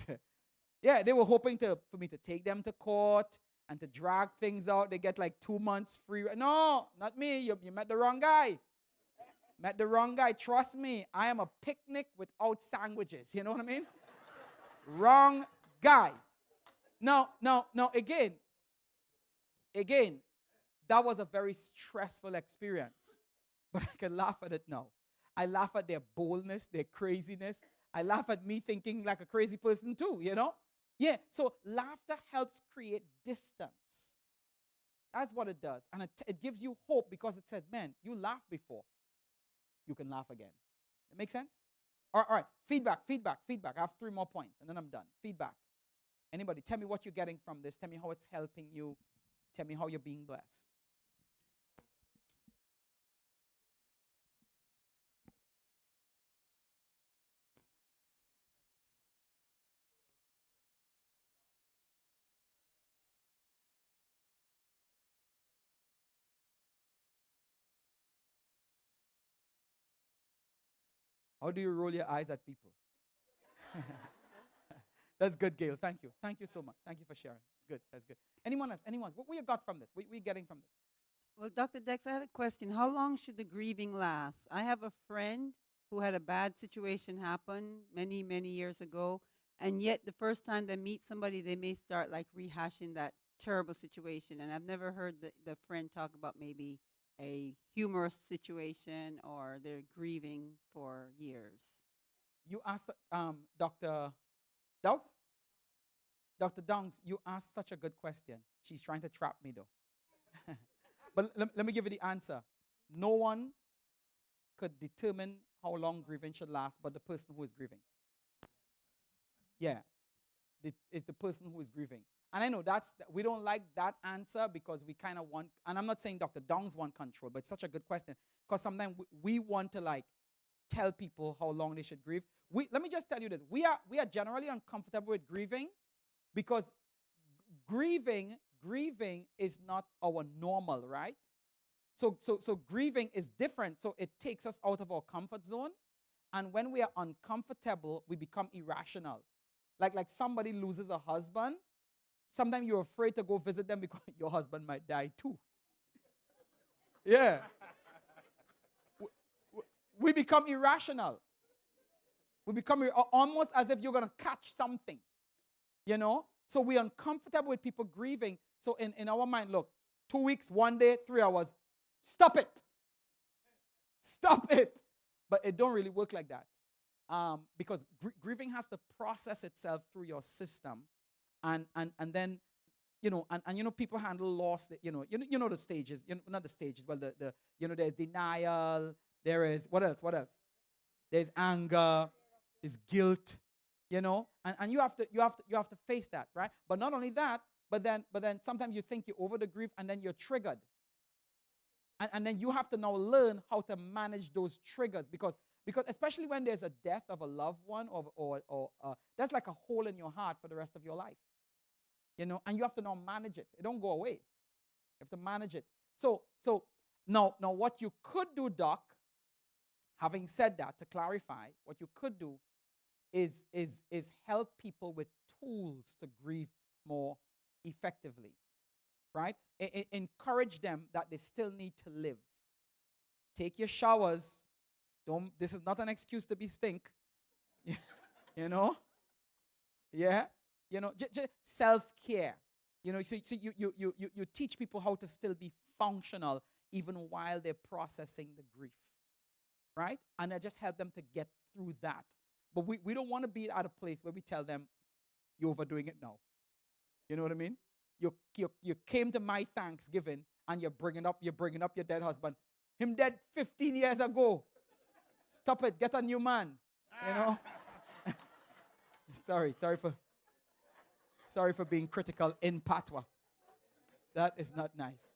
Yeah, they were hoping for me to take them to court and to drag things out. They get like 2 months free. No, not me. You met the wrong guy. Met the wrong guy. Trust me, I am a picnic without sandwiches. You know what I mean? Wrong guy. Now, again, that was a very stressful experience. But I can laugh at it now. I laugh at their boldness, their craziness. I laugh at me thinking like a crazy person too, Yeah, so laughter helps create distance. That's what it does. And it gives you hope because it said, man, you laughed before. You can laugh again. It makes sense? All right. Feedback. I have 3 more points, and then I'm done. Feedback. Anybody, tell me what you're getting from this. Tell me how it's helping you. Tell me how you're being blessed. How do you roll your eyes at people? That's good, Gail. Thank you. Thank you so much. Thank you for sharing. It's good. That's good. Anyone else? What you got from this? What are you getting from this? Well, Dr. Dex, I had a question. How long should the grieving last? I have a friend who had a bad situation happen many, many years ago, and yet the first time they meet somebody, they may start like rehashing that terrible situation. And I've never heard the friend talk about maybe a humorous situation or they're grieving for years. You asked Dr. Downs? Dr. Downs, you asked such a good question. She's trying to trap me, though. But let me give you the answer. No one could determine how long grieving should last but the person who is grieving. Yeah, it's the person who is grieving. And I know we don't like that answer because we kind of want, and I'm not saying Dr. Downs want control, but it's such a good question because sometimes we want to like tell people how long they should grieve. Let me just tell you this. We are generally uncomfortable with grieving because grieving is not our normal, right? So grieving is different. So it takes us out of our comfort zone. And when we are uncomfortable, we become irrational. Like somebody loses a husband. Sometimes you're afraid to go visit them because your husband might die too. Yeah. We become irrational. We become almost as if you're going to catch something. So we're uncomfortable with people grieving. So in our mind, look, 2 weeks, 1 day, 3 hours. Stop it. Stop it. But it don't really work like that. Because grieving has to process itself through your system. And then, people handle loss, you know the stages, not the stages, well, there's denial, there is, what else? There's anger, there's guilt, and you have to face that, right? But not only that, but then sometimes you think you're over the grief and then you're triggered. And then you have to now learn how to manage those triggers because especially when there's a death of a loved one or that's like a hole in your heart for the rest of your life. And you have to now manage it. It don't go away. You have to manage it. So now what you could do, Doc, having said that, to clarify, what you could do is help people with tools to grieve more effectively, right? Encourage them that they still need to live. Take your showers. This is not an excuse to be stink. Yeah. Self-care. So you teach people how to still be functional even while they're processing the grief, right? And I just help them to get through that. But we don't want to be at a place where we tell them, you're overdoing it now. You know what I mean? You came to my Thanksgiving and you're bringing up your dead husband. Him dead 15 years ago. Stop it. Get a new man. You know? Sorry for being critical in patois. That is not nice.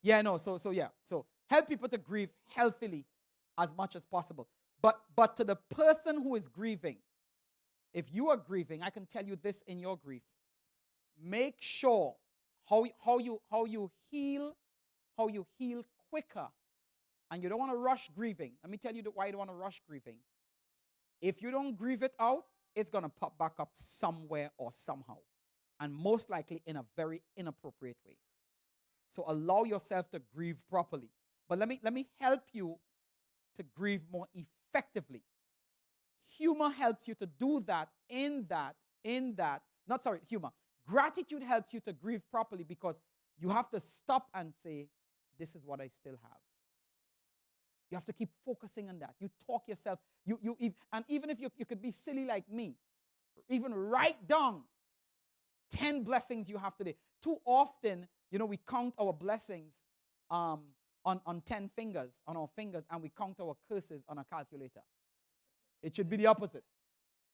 Yeah, no, so yeah. So help people to grieve healthily as much as possible. But to the person who is grieving, if you are grieving, I can tell you this in your grief. Make sure how you heal quicker. And you don't want to rush grieving. Let me tell you why you don't want to rush grieving. If you don't grieve it out, it's going to pop back up somewhere or somehow. And most likely in a very inappropriate way. So allow yourself to grieve properly. But let me help you to grieve more effectively. Humor helps you to do that humor. Gratitude helps you to grieve properly because you have to stop and say, this is what I still have. You have to keep focusing on that. You talk yourself. And even if you could be silly like me, even write down 10 blessings you have today. Too often, we count our blessings on 10 fingers, on our fingers, and we count our curses on a calculator. It should be the opposite,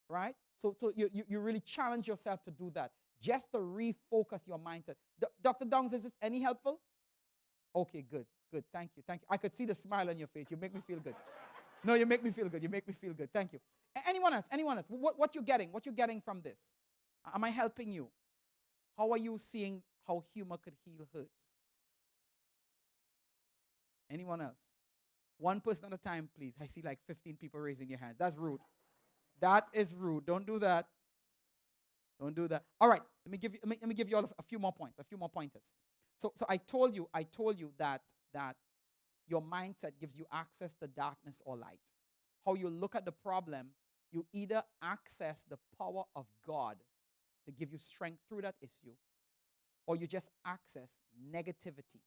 right? So you really challenge yourself to do that, just to refocus your mindset. Dr. Dongs, is this any helpful? Okay, good. Thank you. I could see the smile on your face. You make me feel good. No, you make me feel good. Thank you. Anyone else? What you getting? What you getting from this? Am I helping you? How are you seeing how humor could heal hurts? Anyone else? One person at a time, please. I see like 15 people raising your hands. That's rude. That is rude. Don't do that. All right. Let me give you all a few more points, a few more pointers. So I told you that your mindset gives you access to darkness or light. How you look at the problem, you either access the power of God to give you strength through that issue, or you just access negativity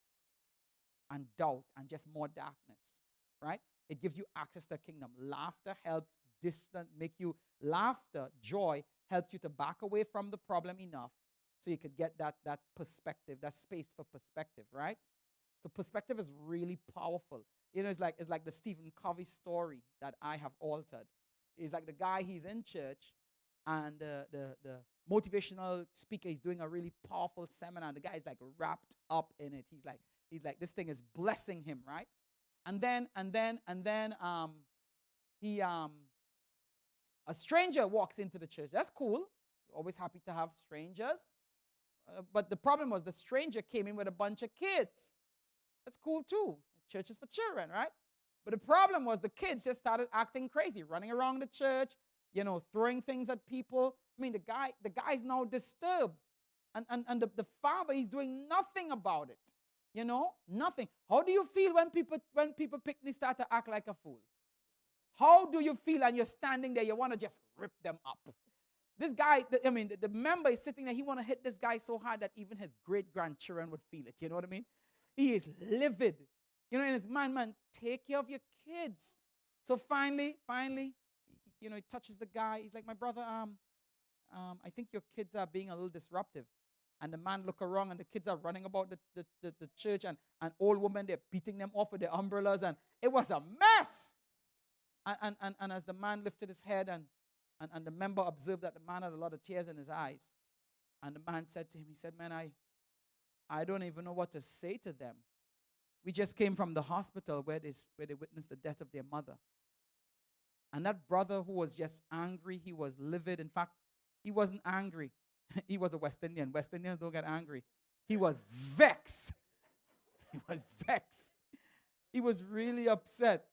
and doubt and just more darkness, right? It gives you access to the kingdom. Laughter helps joy helps you to back away from the problem enough so you could get that perspective, that space for perspective, right? So perspective is really powerful. It's like the Stephen Covey story that I have altered. It's like the guy, he's in church, and the motivational speaker is doing a really powerful seminar. The guy is like wrapped up in it. He's like this thing is blessing him, right? And then a stranger walks into the church. That's cool. Always happy to have strangers. But the problem was the stranger came in with a bunch of kids. That's cool too. Church is for children, right? But the problem was the kids just started acting crazy, running around the church, throwing things at people. I mean, the guy's now disturbed. And the father is doing nothing about it. Nothing. How do you feel when people picnically start to act like a fool? How do you feel? And you're standing there, you want to just rip them up. This guy, the member is sitting there, he want to hit this guy so hard that even his great-grandchildren would feel it. You know what I mean? He is livid. In his mind, man, take care of your kids. So finally, he touches the guy. He's like, my brother, I think your kids are being a little disruptive. And the man look around, and the kids are running about the church, and old women, they're beating them off with their umbrellas, and it was a mess. And as the man lifted his head, and the member observed that the man had a lot of tears in his eyes, and the man said to him, he said, man, I don't even know what to say to them. We just came from the hospital where they witnessed the death of their mother. And that brother who was just angry, he was livid. In fact, he wasn't angry. He was a West Indian. West Indians don't get angry. He was vexed. He was vexed. He was really upset.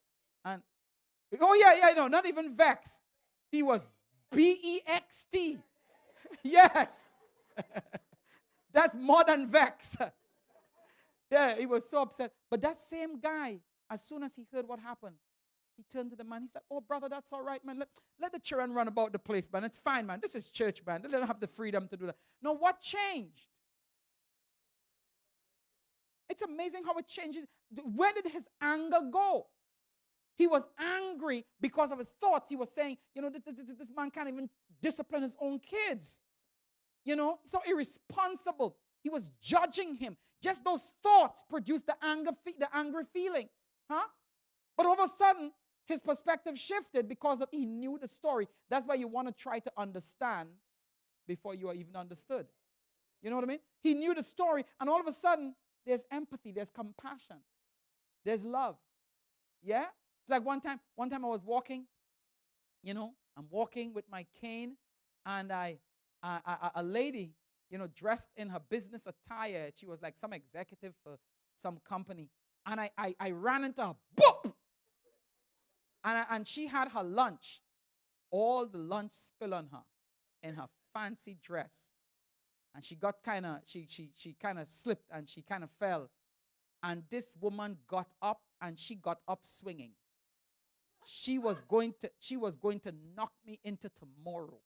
And, no, not even vexed. He was B-E-X-T. Yes. That's more than vex. Yeah, he was so upset. But that same guy, as soon as he heard what happened, he turned to the man. He said, oh, brother, that's all right, man. Let the children run about the place, man. It's fine, man. This is church, man. They don't have the freedom to do that. No, what changed? It's amazing how it changes. Where did his anger go? He was angry because of his thoughts. He was saying, this man can't even discipline his own kids. So irresponsible. He was judging him. Just those thoughts produced the angry feelings. Huh? But all of a sudden, his perspective shifted because he knew the story. That's why you want to try to understand before you are even understood. You know what I mean? He knew the story, and all of a sudden, there's empathy, there's compassion, there's love. Yeah? It's like one time I was walking, I'm walking with my cane, and a lady, dressed in her business attire. She was like some executive for some company. And I ran into her, boop! And she had her lunch. All the lunch spill on her in her fancy dress. And she got she kind of slipped and she kind of fell. And this woman got up, and she got up swinging. She was going to knock me into tomorrow.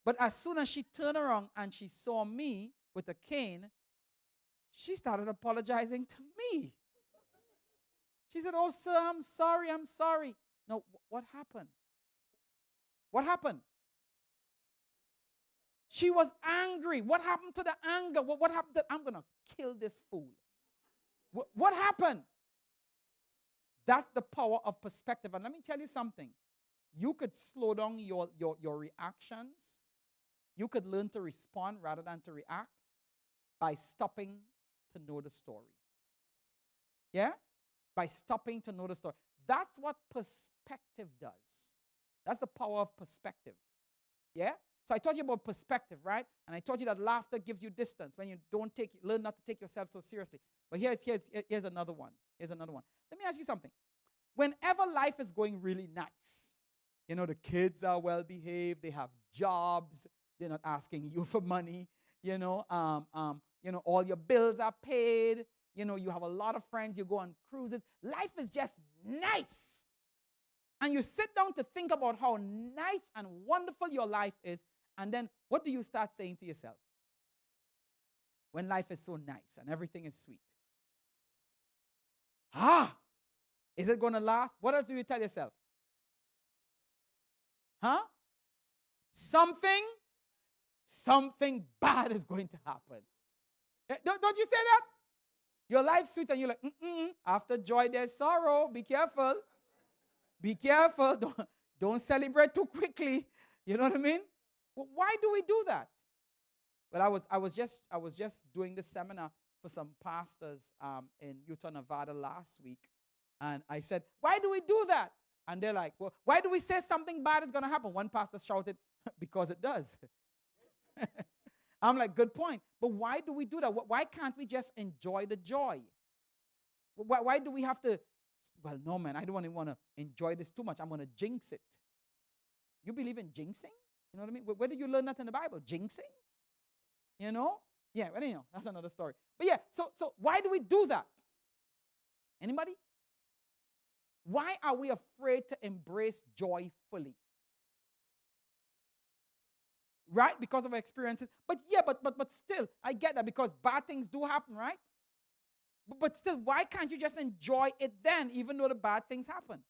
But as soon as she turned around and she saw me with a cane, she started apologizing to me. She said, "Oh, sir, I'm sorry. No, what happened? What happened?" She was angry. What happened to the anger? What happened to, I'm going to kill this fool? What happened? That's the power of perspective. And let me tell you something. You could slow down your reactions. You could learn to respond rather than to react by stopping to know the story. Yeah? By stopping to know the story. That's what perspective does. That's the power of perspective. Yeah? So I taught you about perspective, right? And I taught you that laughter gives you distance when you learn not to take yourself so seriously. But here's another one. Here's another one. Let me ask you something. Whenever life is going really nice, the kids are well behaved, they have jobs, they're not asking you for money, all your bills are paid, you have a lot of friends, you go on cruises. Life is just nice. And you sit down to think about how nice and wonderful your life is, and then what do you start saying to yourself? When life is so nice and everything is sweet. Is it going to last? What else do you tell yourself? Huh? Something bad is going to happen. Don't you say that? Your life's sweet and you're like, after joy there's sorrow. Be careful. Be careful. Don't celebrate too quickly. You know what I mean? Well, why do we do that? Well, I was just doing this seminar for some pastors in Utah, Nevada last week. And I said, why do we do that? And they're like, well, why do we say something bad is going to happen? One pastor shouted, because it does. I'm like, good point. But why do we do that? Why can't we just enjoy the joy? Why do we have to? Well, no, man, I don't want to enjoy this too much. I'm going to jinx it. You believe in jinxing? You know what I mean? Where did you learn that in the Bible? Jinxing? Yeah, well, anyhow, that's another story. But yeah, so why do we do that? Anybody? Why are we afraid to embrace joy fully? Right? Because of our experiences. But still, I get that because bad things do happen, right? But still, why can't you just enjoy it then, even though the bad things happen?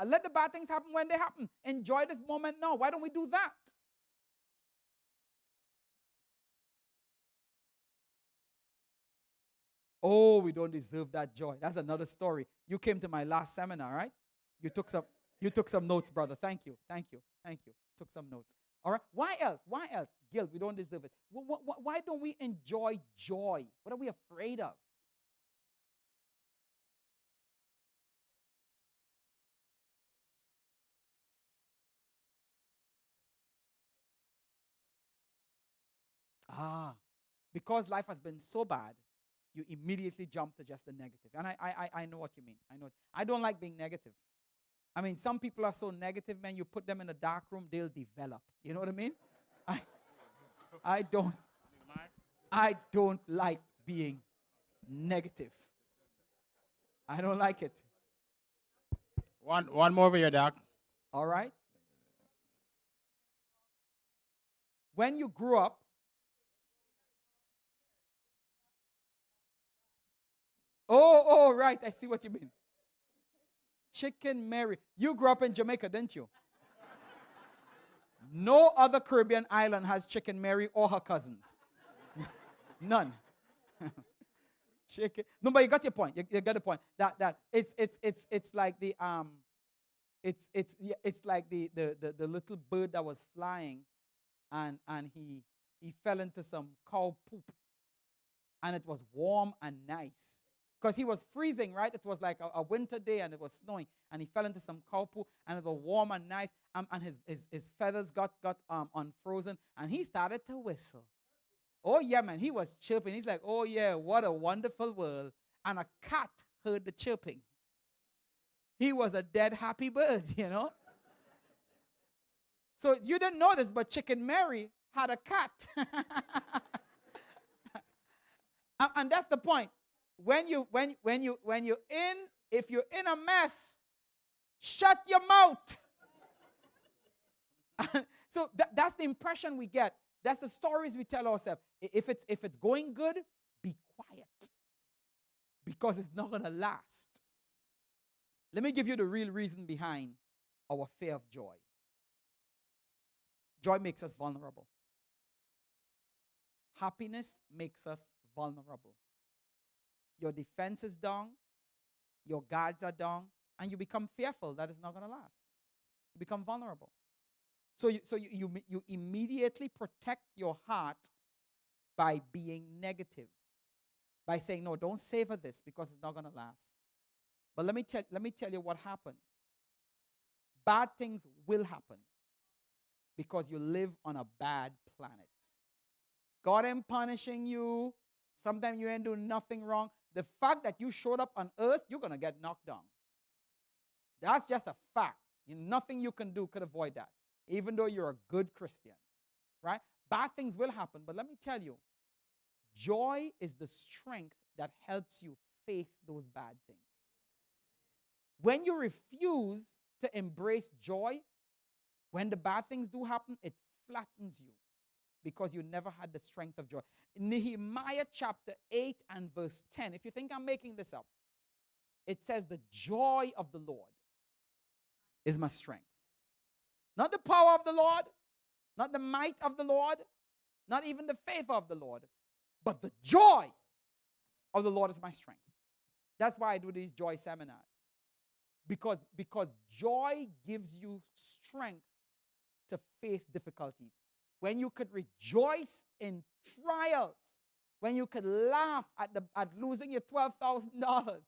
Let the bad things happen when they happen. Enjoy this moment now. Why don't we do that? Oh, we don't deserve that joy. That's another story. You came to my last seminar, right? You took some notes, brother. Thank you. Took some notes. All right. Why else? Guilt. We don't deserve it. Why don't we enjoy joy? What are we afraid of? Because life has been so bad, you immediately jump to just the negative. And I know what you mean. I don't like being negative. I mean, some people are so negative, man, you put them in a dark room, they'll develop. You know what I mean? I don't like being negative. I don't like it. One more over here, Doc. All right? When you grew up, oh, right, I see what you mean. Chicken Mary. You grew up in Jamaica, didn't you? No other Caribbean island has Chicken Mary or her cousins. None. Chicken. No, but you got your point. You got the point. That it's like the it's like the little bird that was flying, and he fell into some cow poop, and it was warm and nice because he was freezing, right? It was like a winter day and it was snowing, and he fell into some cow poop, and it was warm and nice, and his feathers got unfrozen, and he started to whistle. Oh yeah, man, he was chirping. He's like, oh yeah, what a wonderful world. And a cat heard the chirping. He was a dead happy bird, you know. So you didn't know this, but Chicken Mary had a cat. And that's the point. If you're in a mess, shut your mouth. So that's the impression we get. That's the stories we tell ourselves. If it's going good, be quiet, because it's not going to last. Let me give you the real reason behind our fear of joy. Joy makes us vulnerable. Happiness makes us vulnerable. Your defense is down, your guards are down, and you become fearful that it's not going to last. You become vulnerable. So you immediately protect your heart by being negative, by saying, no, don't savor this because it's not going to last. But let me tell you what happens. Bad things will happen because you live on a bad planet. God ain't punishing you. Sometimes you ain't doing nothing wrong. The fact that you showed up on earth, you're going to get knocked down. That's just a fact. Nothing you can do could avoid that, even though you're a good Christian, right? Bad things will happen, but let me tell you, joy is the strength that helps you face those bad things. When you refuse to embrace joy, when the bad things do happen, it flattens you because you never had the strength of joy. Nehemiah chapter 8 and verse 10, if you think I'm making this up, it says, the joy of the Lord is my strength. Not the power of the Lord, not the might of the Lord, not even the favor of the Lord, but the joy of the Lord is my strength. That's why I do these joy seminars. Because joy gives you strength to face difficulties. When you could rejoice in trials, when you could laugh at losing your $12,000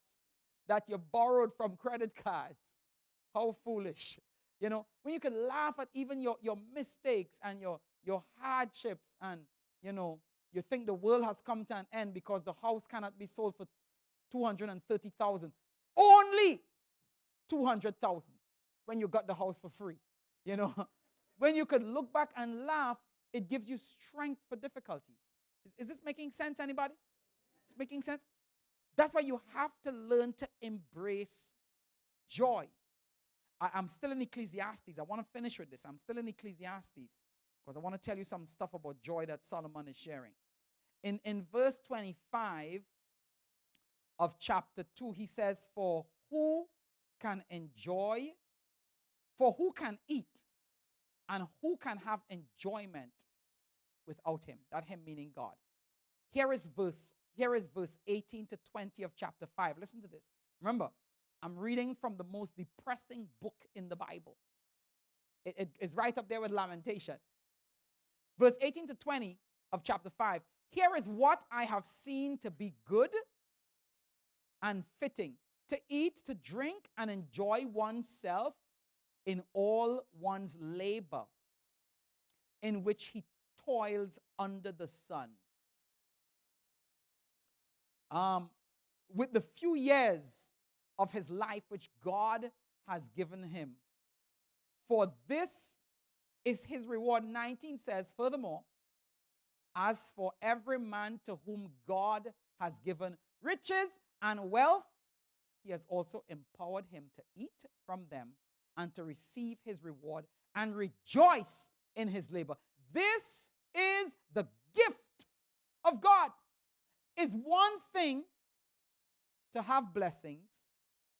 that you borrowed from credit cards. How foolish. You know, when you could laugh at even your mistakes and your hardships, and, you know, you think the world has come to an end because the house cannot be sold for $230,000. Only $200,000 when you got the house for free. You know, when you could look back and laugh, it gives you strength for difficulties. Is this making sense, anybody? It's making sense? That's why you have to learn to embrace joy. I'm still in Ecclesiastes. I want to finish with this. I'm still in Ecclesiastes because I want to tell you some stuff about joy that Solomon is sharing. In verse 25 of chapter 2, he says, for who can eat and who can have enjoyment without him? That him meaning God. Here is verse 18 to 20 of chapter 5. Listen to this. Remember, I'm reading from the most depressing book in the Bible. It's right up there with Lamentation. Verse 18 to 20 of chapter 5. Here is what I have seen to be good and fitting, to eat, to drink, and enjoy oneself in all one's labor, in which he toils under the sun. With the few years of his life which God has given him. For this is his reward. 19 says, furthermore, as for every man to whom God has given riches and wealth, he has also empowered him to eat from them and to receive his reward and rejoice in his labor. This is the gift of God. It's one thing to have blessings,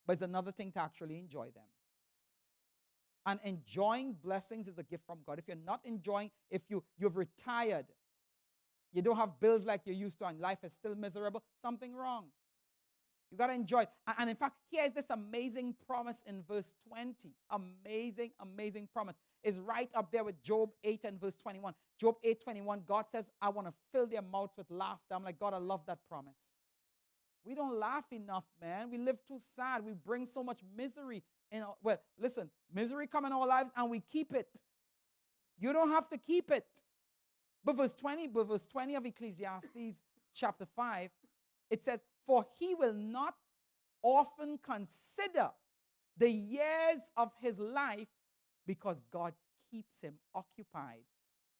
but it's another thing to actually enjoy them. And enjoying blessings is a gift from God. If you're not enjoying, if you've retired You don't have bills like you used to, and life is still miserable. Something wrong. You got to enjoy it. And in fact, here is this amazing promise in verse 20. Amazing, amazing promise. It's right up there with Job 8 and verse 21. Job 8:21, God says, I want to fill their mouths with laughter. I'm like, God, I love that promise. We don't laugh enough, man. We live too sad. We bring so much misery. Well, listen, misery come in our lives and we keep it. You don't have to keep it. But verse 20 of Ecclesiastes chapter 5, it says, for he will not often consider the years of his life because God keeps him occupied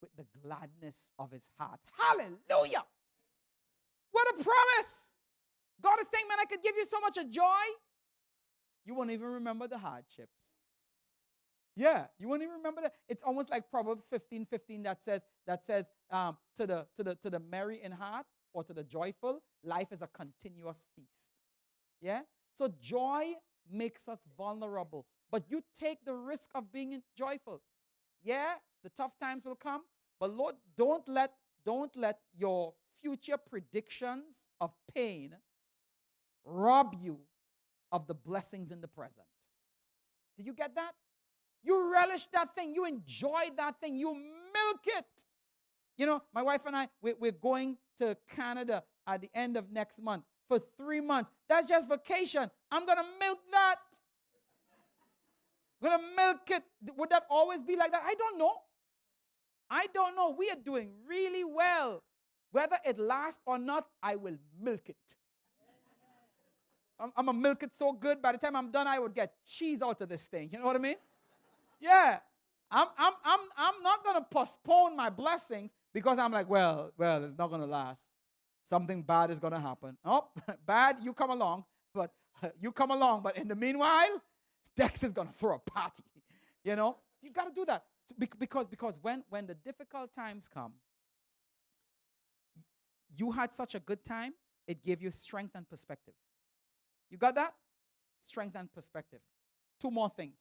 with the gladness of his heart. Hallelujah! What a promise! God is saying, man, I could give you so much of joy. You won't even remember the hardships. Yeah, you won't even remember that. It's almost like Proverbs 15:15 that says to the merry in heart or to the joyful, life is a continuous feast. Yeah? So joy makes us vulnerable. But you take the risk of being joyful. Yeah, the tough times will come, but Lord, don't let your future predictions of pain rob you of the blessings in the present. Did you get that? You relish that thing. You enjoy that thing. You milk it. You know, my wife and I, we're going to Canada at the end of next month for 3 months. That's just vacation. I'm going to milk that. I'm going to milk it. Would that always be like that? I don't know. I don't know. We are doing really well. Whether it lasts or not, I will milk it. I'm going to milk it so good, by the time I'm done, I would get cheese out of this thing. You know what I mean? Yeah. I'm not going to postpone my blessings because I'm like, well, it's not going to last. Something bad is going to happen. Oh, bad, you come along. But in the meanwhile, Dex is going to throw a party. You know? You got to do that. Because when the difficult times come, you had such a good time, it gave you strength and perspective. You got that? Strength and perspective. Two more things.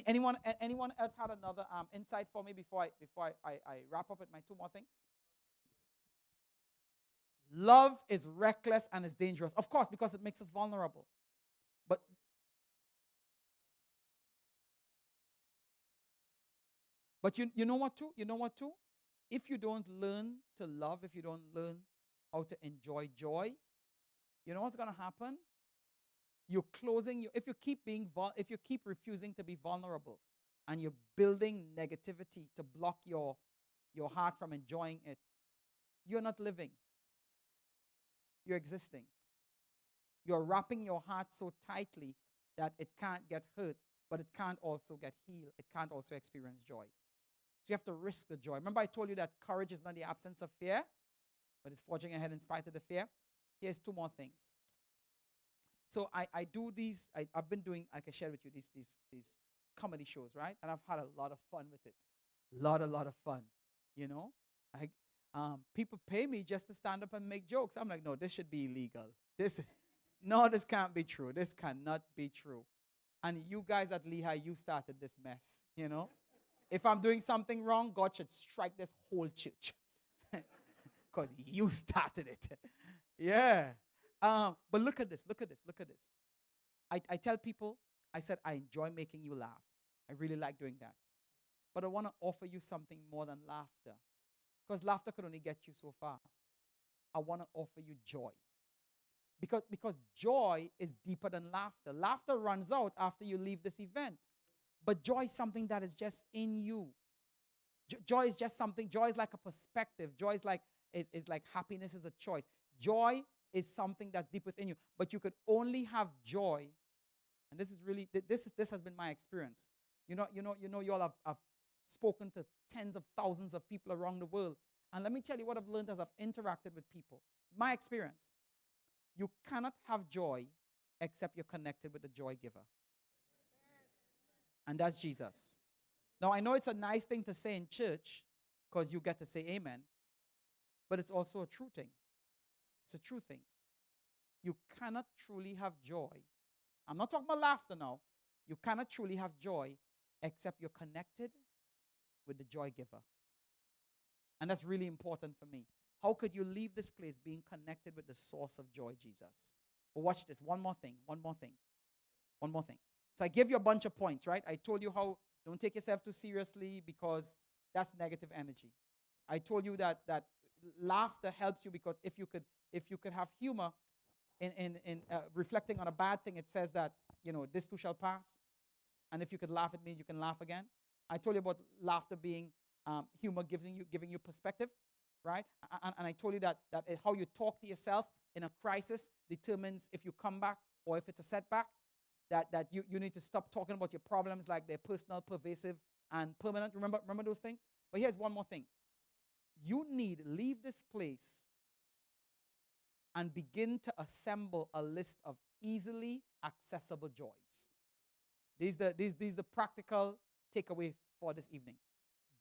Anyone else had another insight for me before I wrap up with my two more things? Love is reckless and is dangerous. Of course, because it makes us vulnerable. But you know what too? If you don't learn to love, if you don't learn how to enjoy joy, you know what's going to happen? If you keep refusing to be vulnerable and you're building negativity to block your heart from enjoying it, you're not living. You're existing. You're wrapping your heart so tightly that it can't get hurt, but it can't also get healed. It can't also experience joy. So you have to risk the joy. Remember I told you that courage is not the absence of fear, but it's forging ahead in spite of the fear? Here's two more things. So I do these, I've been doing, like I shared with you, these comedy shows, right? And I've had a lot of fun with it. Lot of fun, you know? People pay me just to stand up and make jokes. I'm like, no, this should be illegal. This can't be true. This cannot be true. And you guys at Lehigh, you started this mess, you know? If I'm doing something wrong, God should strike this whole church. Because you started it. Yeah. But look at this. I tell people, I said, I enjoy making you laugh. I really like doing that. But I want to offer you something more than laughter. Because laughter could only get you so far. I want to offer you joy. Because joy is deeper than laughter. Laughter runs out after you leave this event. But joy is something that is just in you. Joy is just something. Joy is like a perspective. Joy is like happiness is a choice. Joy is something that's deep within you. But you could only have joy, and this is really this has been my experience. You all have spoken to tens of thousands of people around the world, and let me tell you what I've learned as I've interacted with people. My experience: you cannot have joy except you're connected with the joy giver, and that's Jesus. Now I know it's a nice thing to say in church because you get to say amen, but it's also a true thing. It's a true thing. You cannot truly have joy. I'm not talking about laughter now. You cannot truly have joy except you're connected with the joy giver. And that's really important for me. How could you leave this place being connected with the source of joy, Jesus? But watch this. One more thing. So I gave you a bunch of points, right? I told you how don't take yourself too seriously because that's negative energy. I told you that laughter helps you because if you could have humor in reflecting on a bad thing, it says that, this too shall pass. And if you could laugh, it means you can laugh again. I told you about laughter being humor giving you perspective, right? And I told you that how you talk to yourself in a crisis determines if you come back or if it's a setback. That you need to stop talking about your problems like they're personal, pervasive, and permanent. Remember those things? But here's one more thing. You need to leave this place and begin to assemble a list of easily accessible joys. These the practical takeaway for this evening.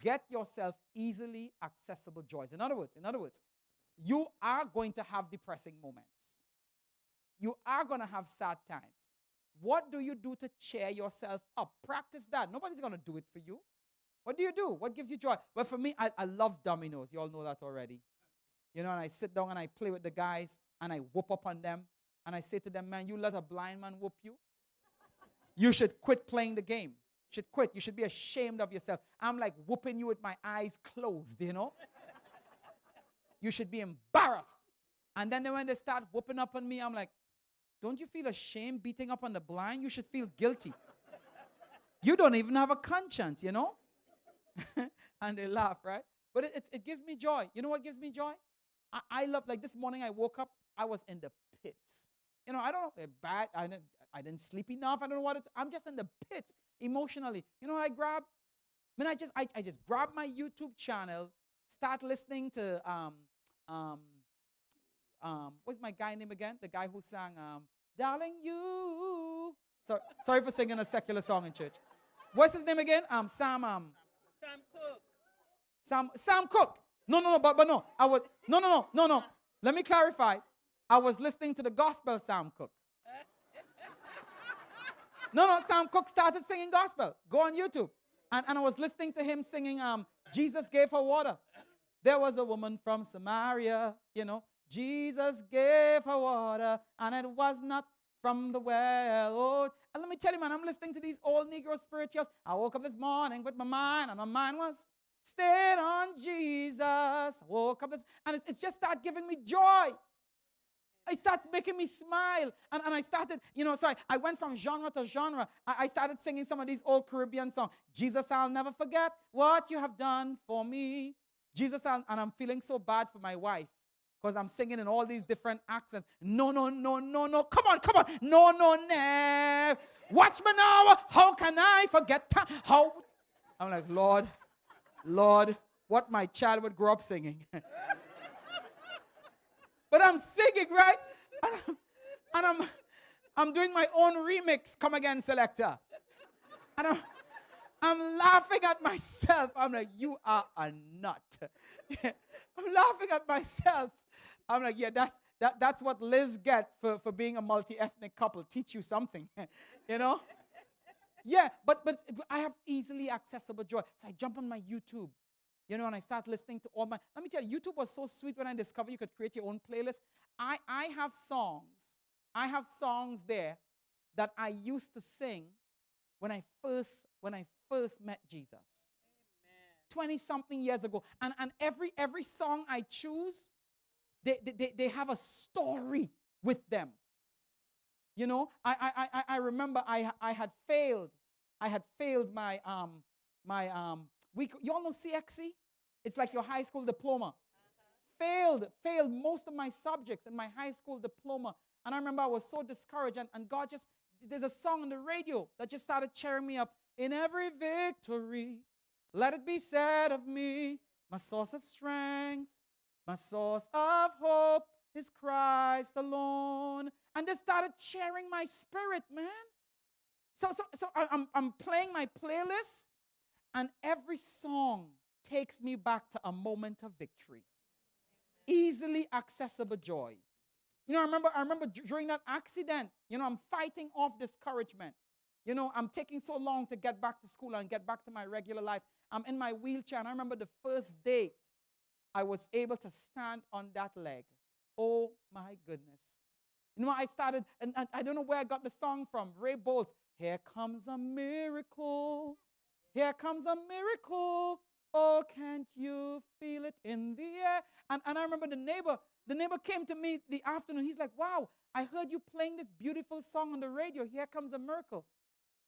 Get yourself easily accessible joys. In other words, you are going to have depressing moments. You are going to have sad times. What do you do to cheer yourself up? Practice that. Nobody's going to do it for you. What do you do? What gives you joy? Well, for me, I love dominoes. You all know that already. And I sit down and I play with the guys and I whoop up on them. And I say to them, man, you let a blind man whoop you? You should quit playing the game. You should quit. You should be ashamed of yourself. I'm like whooping you with my eyes closed, You should be embarrassed. And then when they start whooping up on me, I'm like, don't you feel ashamed beating up on the blind? You should feel guilty. You don't even have a conscience, And they laugh, right? But it gives me joy. You know what gives me joy? I love, like this morning I woke up, I was in the pits. I don't know, bad. I didn't sleep enough. I don't know what it's. I'm just in the pits emotionally. You know what I grab? I just grab my YouTube channel, start listening to what's my guy name again? The guy who sang Darling You. Sorry for singing a secular song in church. What's his name again? Sam Cook. Sam Cook. No, but no. No. Let me clarify. I was listening to the gospel Sam Cook. No, Sam Cook started singing gospel. Go on YouTube. And I was listening to him singing Jesus Gave Her Water. There was a woman from Samaria, Jesus gave her water, and it was not from the well. Oh, and let me tell you, man, I'm listening to these old Negro spirituals. I woke up this morning with my mind, and my mind was stayed on Jesus. I woke up and it just started giving me joy. It started making me smile. And I started, so I went from genre to genre. I started singing some of these old Caribbean songs. Jesus, I'll never forget what you have done for me. Jesus, and I'm feeling so bad for my wife because I'm singing in all these different accents. No. Come on. No. Watch me now. How can I forget? How? I'm like, Lord, what my child would grow up singing. But I'm singing, right? And I'm doing my own remix, Come Again Selector. And I'm laughing at myself. I'm like, you are a nut. I'm laughing at myself. I'm like, yeah, that's what Liz get for being a multi-ethnic couple. Teach you something, Yeah, but I have easily accessible joy. So I jump on my YouTube, and I start listening to all my. Let me tell you, YouTube was so sweet when I discovered you could create your own playlist. I have songs. I have songs there that I used to sing when I first met Jesus. 20-something years ago. And every song I choose, they have a story with them. I remember I had failed. I had failed my you all know CXC? It's like your high school diploma. Failed most of my subjects in my high school diploma. And I remember I was so discouraged, and God there's a song on the radio that just started cheering me up. In every victory, let it be said of me, my source of strength, my source of hope is Christ alone. And they started cheering my spirit, man. So I'm playing my playlist, and every song takes me back to a moment of victory. Easily accessible joy. I remember during that accident, I'm fighting off discouragement. I'm taking so long to get back to school and get back to my regular life. I'm in my wheelchair, and I remember the first day I was able to stand on that leg. Oh my goodness. You know, I started, and I don't know where I got the song from. Ray Bowles, here comes a miracle. Here comes a miracle. Oh, can't you feel it in the air? And I remember the neighbor came to me the afternoon. He's like, wow, I heard you playing this beautiful song on the radio. Here comes a miracle.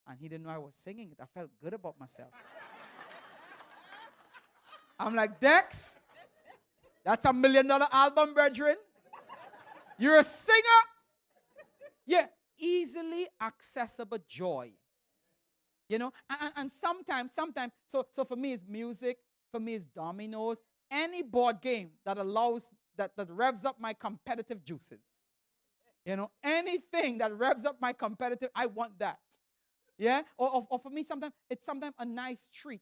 And he didn't know I was singing it. I felt good about myself. I'm like, Dex, that's $1 million album, brethren. You're a singer. Yeah, easily accessible joy. You know, and sometimes, so for me it's music, for me it's dominoes, any board game that allows, that revs up my competitive juices. You know, anything that revs up my competitive, I want that. Yeah, or for me sometimes, it's sometimes a nice treat,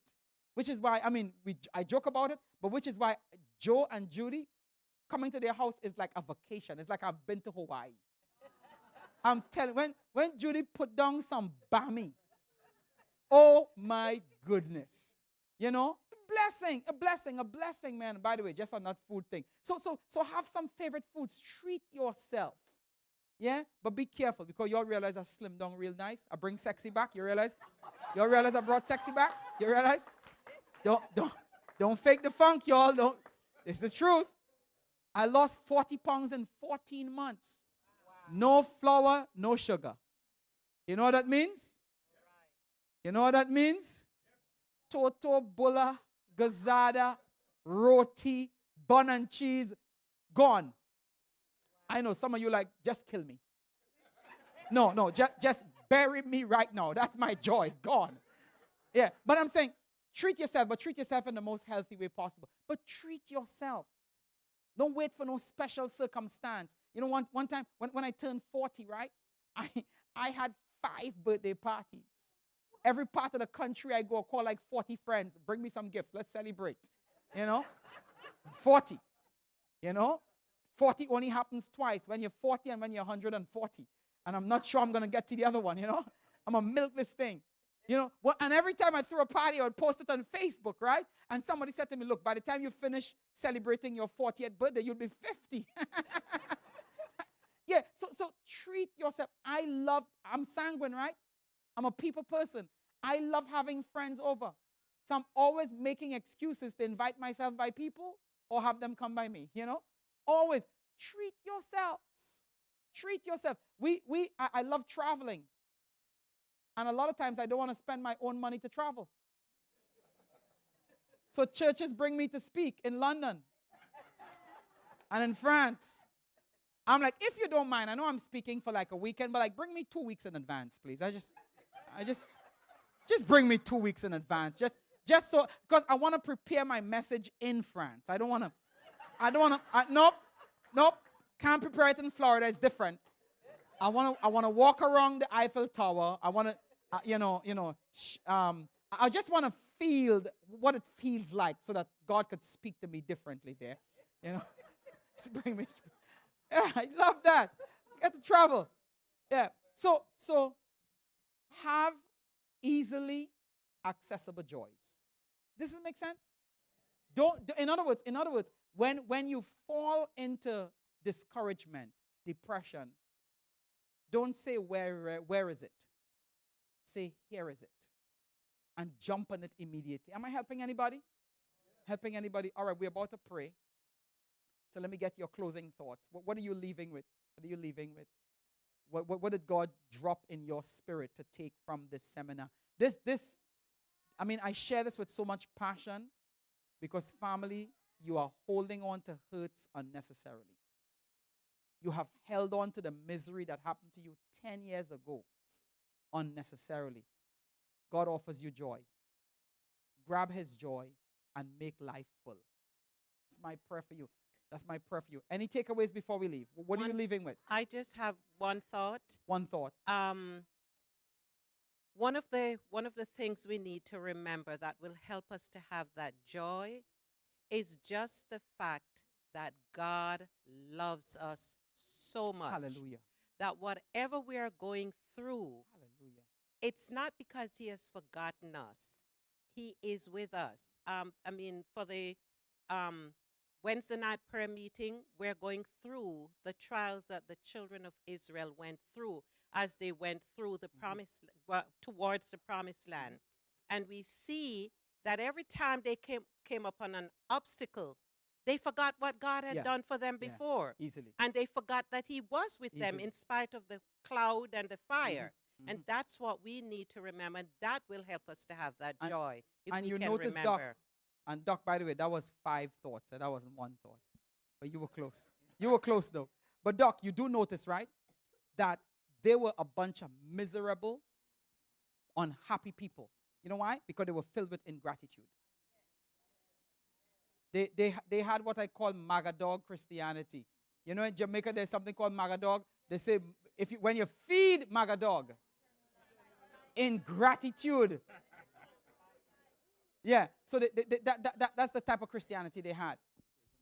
which is why, I mean, I joke about it, but which is why Joe and Judy, coming to their house is like a vacation. It's like I've been to Hawaii. I'm telling, when Judy put down some bami, oh my goodness. You know, a blessing, man. By the way, just on that food thing. So have some favorite foods. Treat yourself. Yeah? But be careful, because y'all realize I slimmed down real nice. I bring sexy back. You realize? Y'all realize I brought sexy back? You realize? Don't fake the funk, y'all. Don't. It's the truth. I lost 40 pounds in 14 months. No flour, no sugar. You know what that means? You know what that means? Toto, bulla, gazada, roti, bun and cheese, gone. I know some of you like, just kill me. No, just bury me right now. That's my joy, gone. Yeah, but I'm saying, treat yourself, but treat yourself in the most healthy way possible. But treat yourself. Don't wait for no special circumstance. You know, one time when I turned 40, right, I had 5 birthday parties. Every part of the country I go, call like 40 friends. Bring me some gifts. Let's celebrate. You know? 40. You know? 40 only happens twice, when you're 40 and when you're 140. And I'm not sure I'm going to get to the other one, you know? I'm going to milk this thing. You know? Well, and every time I threw a party, I would post it on Facebook, right? And somebody said to me, look, by the time you finish celebrating your 40th birthday, you'll be 50. Yeah, so treat yourself. I'm sanguine, right? I'm a people person. I love having friends over. So I'm always making excuses to invite myself by people or have them come by me, you know? Always treat yourselves. Treat yourself. I love traveling. And a lot of times I don't want to spend my own money to travel. So churches bring me to speak in London and in France. I'm like, if you don't mind, I know I'm speaking for like a weekend, but like bring me 2 weeks in advance, please. Just bring me 2 weeks in advance. Just so, because I want to prepare my message in France. Nope. Can't prepare it in Florida. It's different. I want to walk around the Eiffel Tower. I want to, I just want to feel what it feels like so that God could speak to me differently there. You know, just bring me. Yeah, I love that. Get to travel. Yeah. So have easily accessible joys. Does this make sense? In other words, when you fall into discouragement, depression, don't say where is it? Say here is it. And jump on it immediately. Am I helping anybody? Helping anybody? All right, we're about to pray. So let me get your closing thoughts. What are you leaving with? What are you leaving with? What did God drop in your spirit to take from this seminar? I share this with so much passion because, family, you are holding on to hurts unnecessarily. You have held on to the misery that happened to you 10 years ago unnecessarily. God offers you joy. Grab his joy and make life full. That's my prayer for you. That's my prayer for you. Any takeaways before we leave? What are you leaving with? I just have one thought. One thought. One of the things we need to remember that will help us to have that joy is just the fact that God loves us so much. Hallelujah. That whatever we are going through, Hallelujah. it's not because he has forgotten us. He is with us. For the Wednesday night prayer meeting, we're going through the trials that the children of Israel went through as they went through the towards the promised land. And we see that every time they came upon an obstacle, they forgot what God had Yeah. done for them Yeah. before. Easily. And they forgot that he was with them Easily. in spite of the cloud and the fire. Mhm. And that's what we need to remember. And that will help us to have that And- joy if and we you can notice, Doc, remember. And Doc, by the way, that was 5 thoughts. That wasn't 1 thought. But you were close. You were close, though. But Doc, you do notice, right, that they were a bunch of miserable, unhappy people. You know why? Because they were filled with ingratitude. They had what I call magadog Christianity. You know, in Jamaica, there's something called magadog. They say when you feed magadog, ingratitude. Yeah, so that's the type of Christianity they had.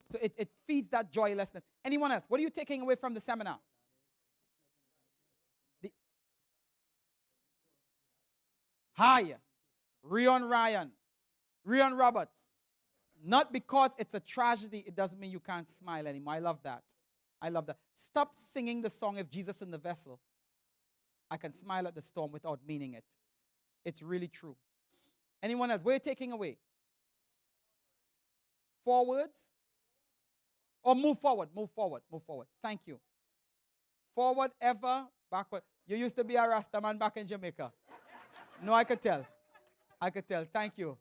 So it feeds that joylessness. Anyone else? What are you taking away from the seminar? Hi, Rion Ryan, Rion Roberts. Not because it's a tragedy, it doesn't mean you can't smile anymore. I love that. I love that. Stop singing the song, If Jesus in the Vessel. I can smile at the storm without meaning it. It's really true. Anyone else? What are you taking away? Forwards? Or move forward, move forward, move forward. Thank you. Forward ever, backward. You used to be a Rasta man back in Jamaica. No, I could tell. I could tell. Thank you.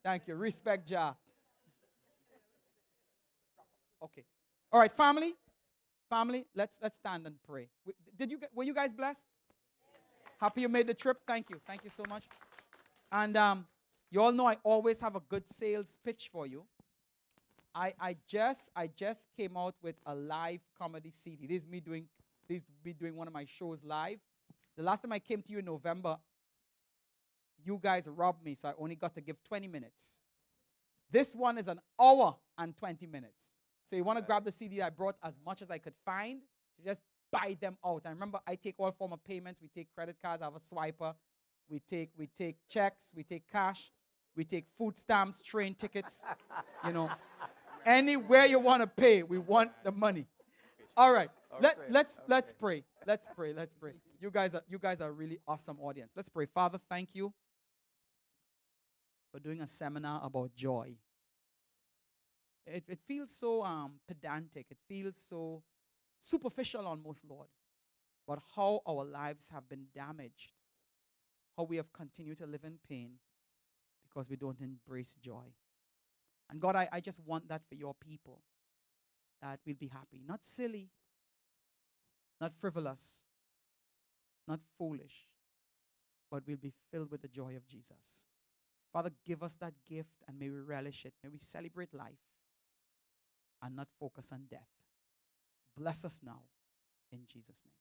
Thank you. Respect, Jah. Okay. All right, family. Family, let's stand and pray. Were you guys blessed? Happy you made the trip? Thank you. Thank you so much. And you all know I always have a good sales pitch for you. I just came out with a live comedy CD. This is me doing one of my shows live. The last time I came to you in November, you guys robbed me, so I only got to give 20 minutes. This one is an hour and 20 minutes. So you want to grab the CD I brought as much as I could find, just buy them out. And remember, I take all form of payments. We take credit cards. I have a swiper. We take checks. We take cash. We take food stamps, train tickets. You know, anywhere you want to pay, we want the money. All right, let's pray. Let's pray. You guys are a really awesome audience. Let's pray. Father, thank you for doing a seminar about joy. It feels so pedantic. It feels so superficial almost, Lord. But how our lives have been damaged. How we have continued to live in pain because we don't embrace joy. And God, I just want that for your people. That we'll be happy. Not silly. Not frivolous. Not foolish. But we'll be filled with the joy of Jesus. Father, give us that gift and may we relish it. May we celebrate life and not focus on death. Bless us now in Jesus' name.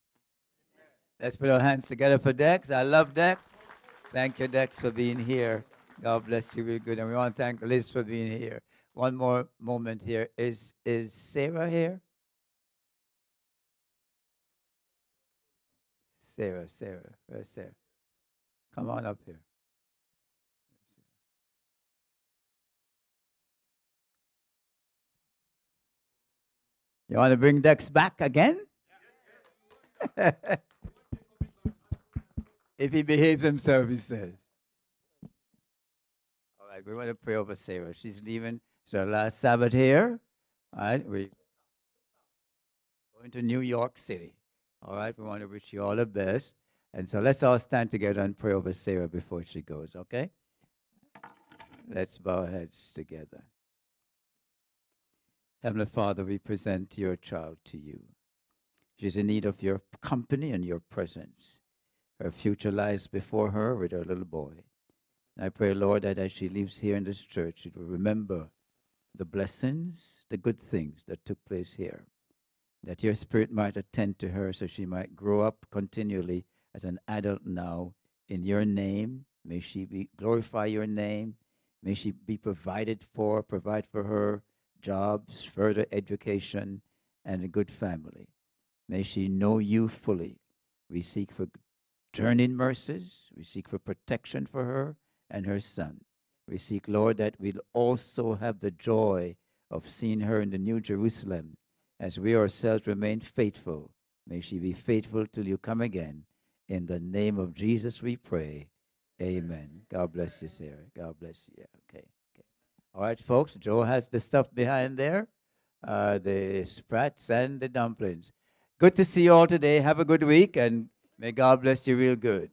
Let's put our hands together for Dex. I love Dex. Thank you, Dex, for being here. God bless you real good. And we want to thank Liz for being here. One more moment here. Is Sarah here? Sarah. Where's Sarah? Come on up here. You want to bring Dex back again? If he behaves himself, he says. All right, we want to pray over Sarah. She's leaving. It's her last Sabbath here. All right, we're going to New York City. All right, we want to wish you all the best. And so let's all stand together and pray over Sarah before she goes, okay? Let's bow our heads together. Heavenly Father, we present your child to you. She's in need of your company and your presence. Her future lies before her with her little boy. And I pray, Lord, that as she leaves here in this church, she will remember the blessings, the good things that took place here. That your spirit might attend to her so she might grow up continually as an adult now in your name. May she glorify your name. May she be provide for her jobs, further education, and a good family. May she know you fully. We seek for journeying mercies. We seek for protection for her and her son. We seek, Lord, that we'll also have the joy of seeing her in the New Jerusalem as we ourselves remain faithful. May she be faithful till you come again. In the name of Jesus we pray. Amen. God bless you, Sarah. God bless you. Yeah, okay. All right, folks. Joe has the stuff behind there, the sprats and the dumplings. Good to see you all today. Have a good week, and may God bless you real good.